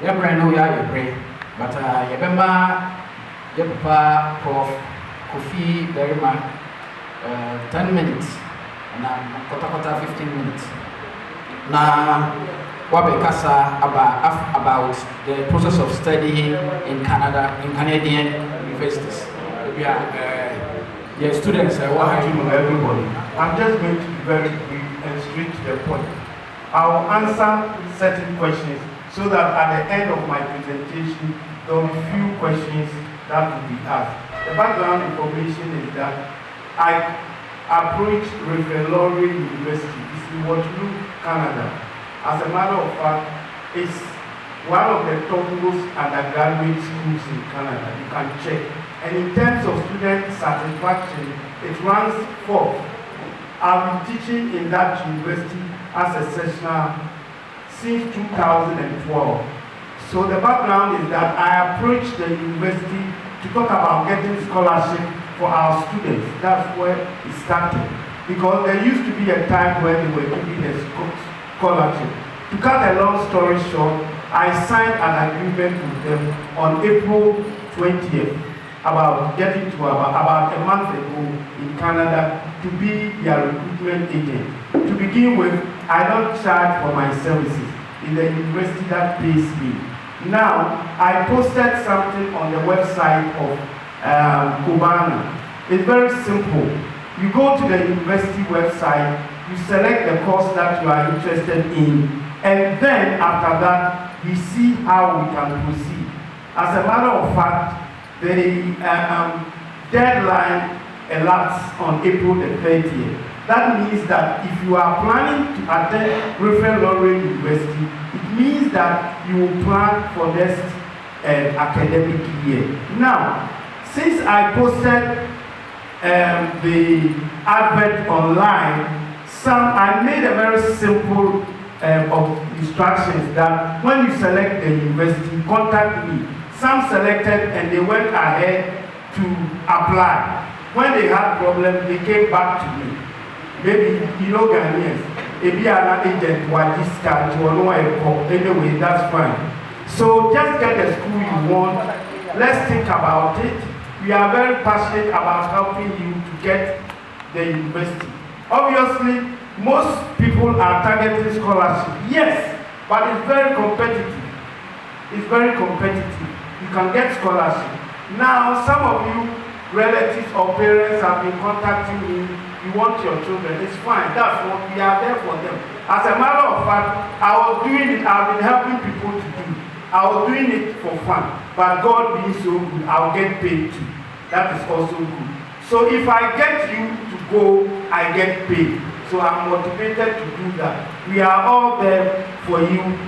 You brand know you are brave, but you remember. Papa Prof. Kofi Berima 10 minutes and kota 15 minutes. Now, Wabe Kasa about the process of studying in Canada, in Canadian universities. We are students. Everybody. I'm just going to be very brief and straight to the point. I'll answer certain questions so that at the end of my presentation, there will be few questions that will be asked. The background information is that I approached Reverend Laurie University. It's in Waterloo, Canada. As a matter of fact, it's one of the topmost undergraduate schools in Canada. You can check. And in terms of student satisfaction, it ranks 4th. I've been teaching in that university as a sessional since 2012. So the background is that I approached the university to talk about getting scholarship for our students. That's where it started. Because there used to be a time when they were giving a scholarship. To cut a long story short, I signed an agreement with them on April 20th about getting to about a month ago in Canada to be their recruitment agent. To begin with, I don't charge for my services. It's the university that pays me. Now, I posted something on the website of COBAANA. It's very simple. You go to the university website, you select the course that you are interested in, and then after that, we see how we can proceed. As a matter of fact, the deadline elapsed on April the 30th. That means that if you are planning to attend Reverend Laurie University, it means that you will plan for next academic year. Now, since I posted the advert online, I made a very simple instructions that when you select the university, contact me. Some selected and they went ahead to apply. When they had problems, they came back to me. Maybe, you know, Ghanaians, if you are an agent, what this card, you know, anyway, that's fine. So just get the school you want. Let's think about it. We are very passionate about helping you to get the university. Obviously, most people are targeting scholarship. Yes, but it's very competitive. It's very competitive. You can get scholarship. Now, some of you, relatives or parents have been contacting me. You want your children. It's fine. That's what we are there for them. As a matter of fact, I was doing it. I've been helping people to do. I was doing it for fun. But God being so good, I'll get paid too. That is also good. So if I get you to go, I get paid. So I'm motivated to do that. We are all there for you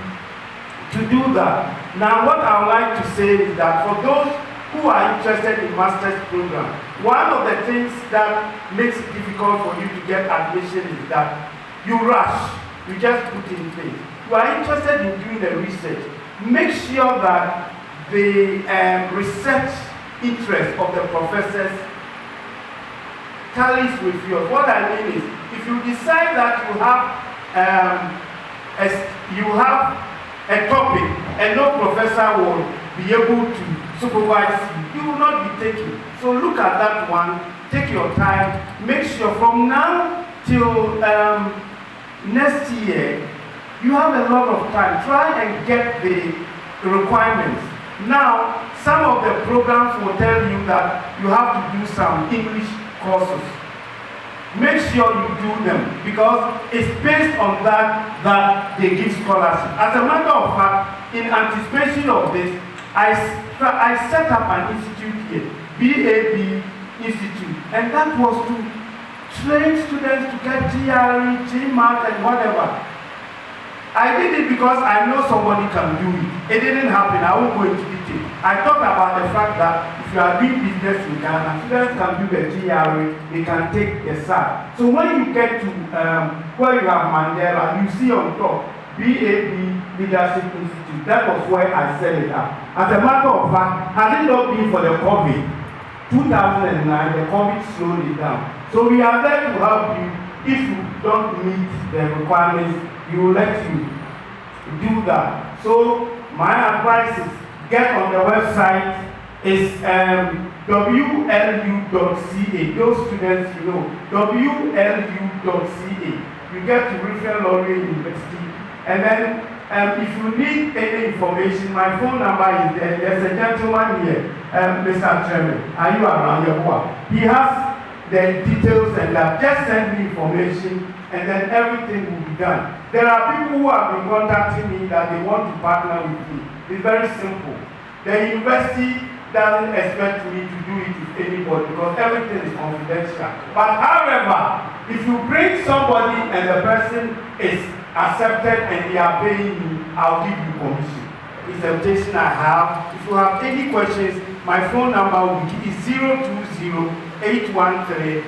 to do that. Now what I would like to say is that for those who are interested in master's program, one of the things that makes it difficult for you to get admission is that you rush. You just put in place. You are interested in doing the research. Make sure that the research interest of the professors tallies with yours. What I mean is, if you decide that you have a topic and no professor will be able to supervise you, you will not be taking. So look at that one, take your time, make sure from now till next year, you have a lot of time. Try and get the requirements. Now, some of the programs will tell you that you have to do some English courses. Make sure you do them because it's based on that they give scholarship. As a matter of fact, in anticipation of this, I set up an institute here, BAB Institute, and that was to train students to get GRE, GMAT, and whatever. I did it because I know somebody can do it. It didn't happen. I won't go into detail. I talked about the fact that if you are doing business in Ghana, students can do the GRE, they can take the SAT. So when you get to where you have Mandela, you see on top, BAB Leadership Institute. That was where I set it up. As a matter of fact, had it not been for the COVID, 2009, the COVID slowed it down. So we are there to help you. If you don't meet the requirements, we will let you do that. So my advice is get on the website. It's WLU.ca. Those students, you know, WLU.ca. You get to Wilfred Laurier University. And then if you need any information, my phone number is there. There's a gentleman here, Mr. Chairman. Are you around here? He has the details and that. Just send me information and then everything will be done. There are people who have been contacting me that they want to partner with me. It's very simple. The university doesn't expect me to do it with anybody because everything is confidential. But however, if you bring somebody and the person is accepted and they are paying me, I'll give you commission. It's a temptation I have. If you have any questions, my phone number will be 020-813-2190.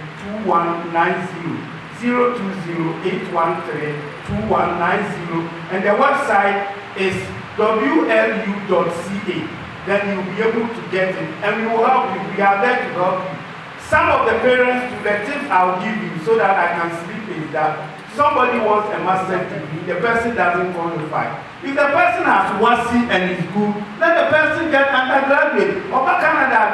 020-813-2190. And the website is WLU.ca. Then you'll be able to get it. And we will help you. We are there to help you. Some of the parents, to the tips I'll give you so that I can sleep is that somebody wants a master's degree, the person doesn't qualify. If the person has 1C and is good, let the person get undergraduate. Over Canada,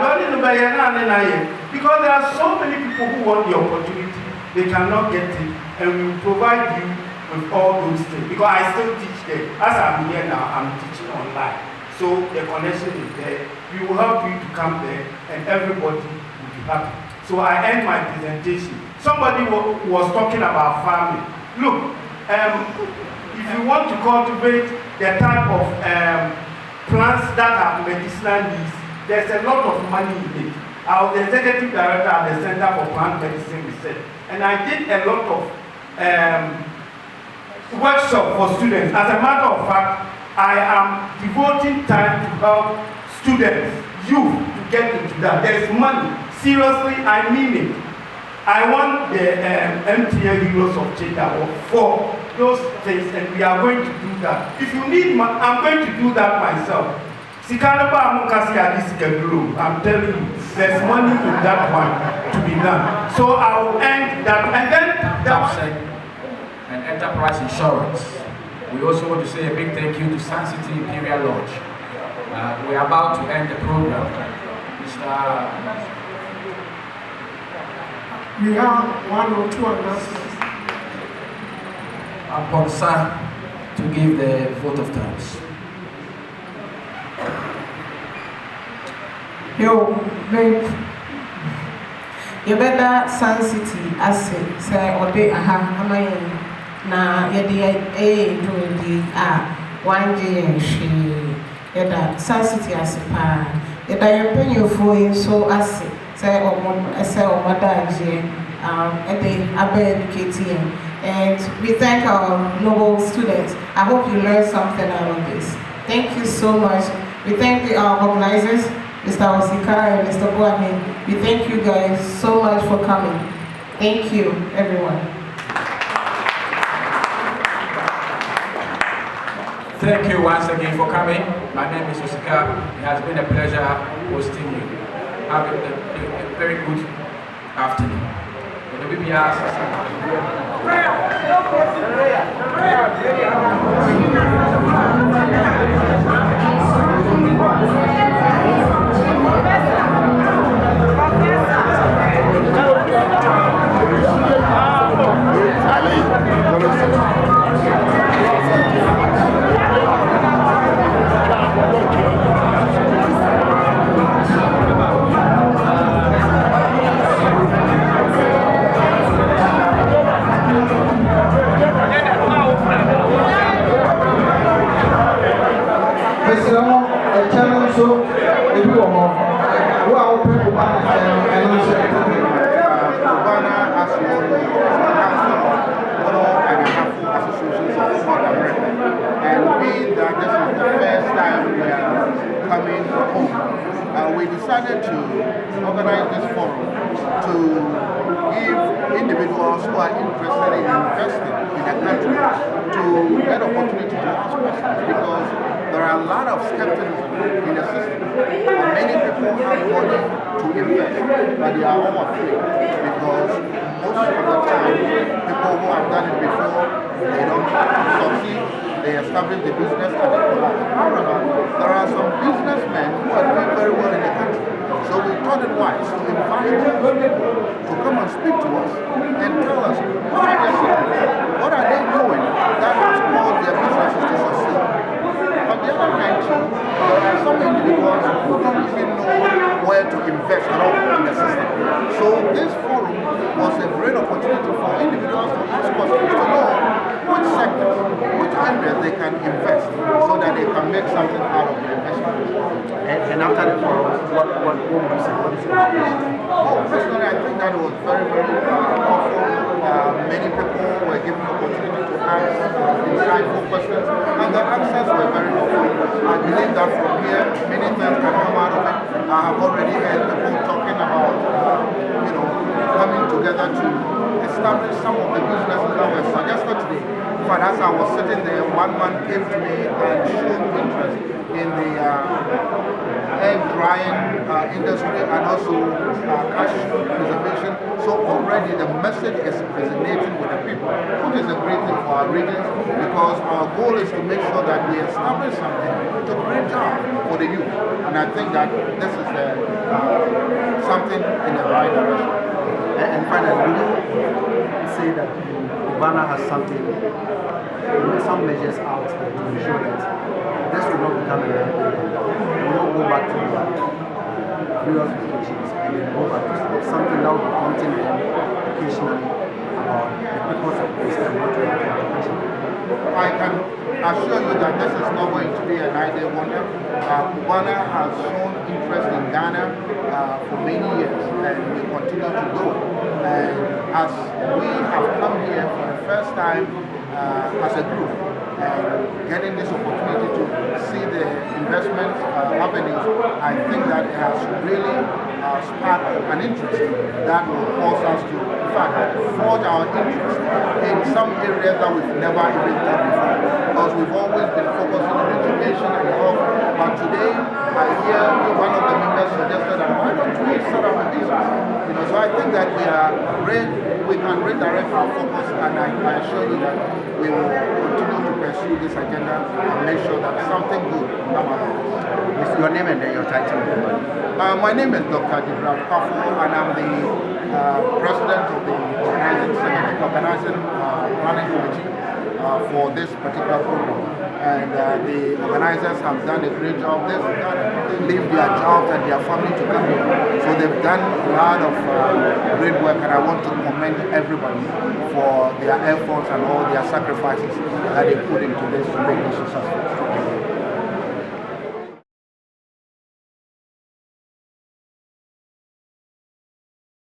because there are so many people who want the opportunity, they cannot get it, and we will provide you with all those things. Because I still teach there. As I'm here now, I'm teaching online. So the connection is there. We will help you to come there, and everybody will be happy. So I end my presentation. Somebody was talking about farming. Look, if you want to cultivate the type of plants that have medicinal needs, there's a lot of money in it. I was the executive director at the Center for Plant Medicine Research, and I did a lot of workshops for students. As a matter of fact, I am devoting time to help students, youth, to get into that. There's money. Seriously, I mean it. I want the MTN Heroes of Change Award for those things, and we are going to do that. If you need, I'm going to do that myself. I'm telling you, there's money in that one to be done. So I will end that, and then and Enterprise Insurance. We also want to say a big thank you to Sun City Imperial Lodge. We are about to end the program. We have 1 or 2 announcements. Upon Sir to give the vote of thanks. Yo, babe. You better Sun City as say or day na yedi do the 1G she yeda Sun City as pa yeda your penny for so as say or mother educating. And we thank our global students. I hope you learned something out of this. Thank you so much. We thank the organizers, Mr. Osika and Mr. Boane. We thank you guys so much for coming. Thank you, everyone. Thank you once again for coming. My name is Osika. It has been a pleasure hosting you. Have a very good afternoon. COBAANA has Bono and Ahafo associations of North America, and being that this is the first time we are coming home, we decided to organize this forum to give individuals who are interested in investing in the country to get opportunity to ask questions, because there are a lot of skepticism in the system. Many people have money to invest, but they are all afraid because most of the time, people who have done it before, they don't succeed, they establish the business and they collapse. However, there are some businessmen who are doing very well in the country. So we thought it wise to invite those people to come and speak to us and tell us what are they doing that has caused their businesses to succeed. On the other hand, too, there are some individuals who don't even know where to invest at all in the system. So this forum was a great opportunity for individuals to ask questions to know which sectors, which areas they can invest so that they can make something out of their investment. And after the forum, what would you say? What is your opinion? Oh, personally, I think that it was very, very powerful. Many people were given the opportunity to ask insightful questions, and the answers were very helpful. I believe that from here, many things can come out of it. I have already heard people talking about, coming together to establish some of the businesses that were suggested today. But as I was sitting there, one man came to me and showed interest in the egg drying industry and also cash preservation. So already the message is resonating with the people, which is a great thing for our regions, because our goal is to make sure that we establish something to create jobs for the youth. And I think that this is something in the right direction. And finally, would you say that COBAANA has some measures out there to ensure that this will not become a liability? We will not go back to previous restrictions and then go back to something that will be prompting them occasionally about the purpose of this and what we are. I can assure you that this is not going to be an idle wonder. COBAANA has shown interest in Ghana for many years, and we continue to do it. And as we have come here for the first time as a group, and getting this opportunity to see the investment avenues, I think that it has really sparked an interest that will cause us to fact, forge our interest in some areas that we've never even thought before. Because we've always been focusing on education and health. But today, I hear one of the members suggested that why don't we set up a business? So I think that we can redirect our focus, and I assure you that we will continue to pursue this agenda and make sure that something good comes out of this. Your name and then your title? My name is Dr. Ahafo, and I'm the president of the organizing planning committee for this particular program. And the organizers have done a great job. They've leave their jobs and their family to come here. So they've done a lot of great work, and I want to commend everybody for their efforts and all their sacrifices that they put into this to make this successful.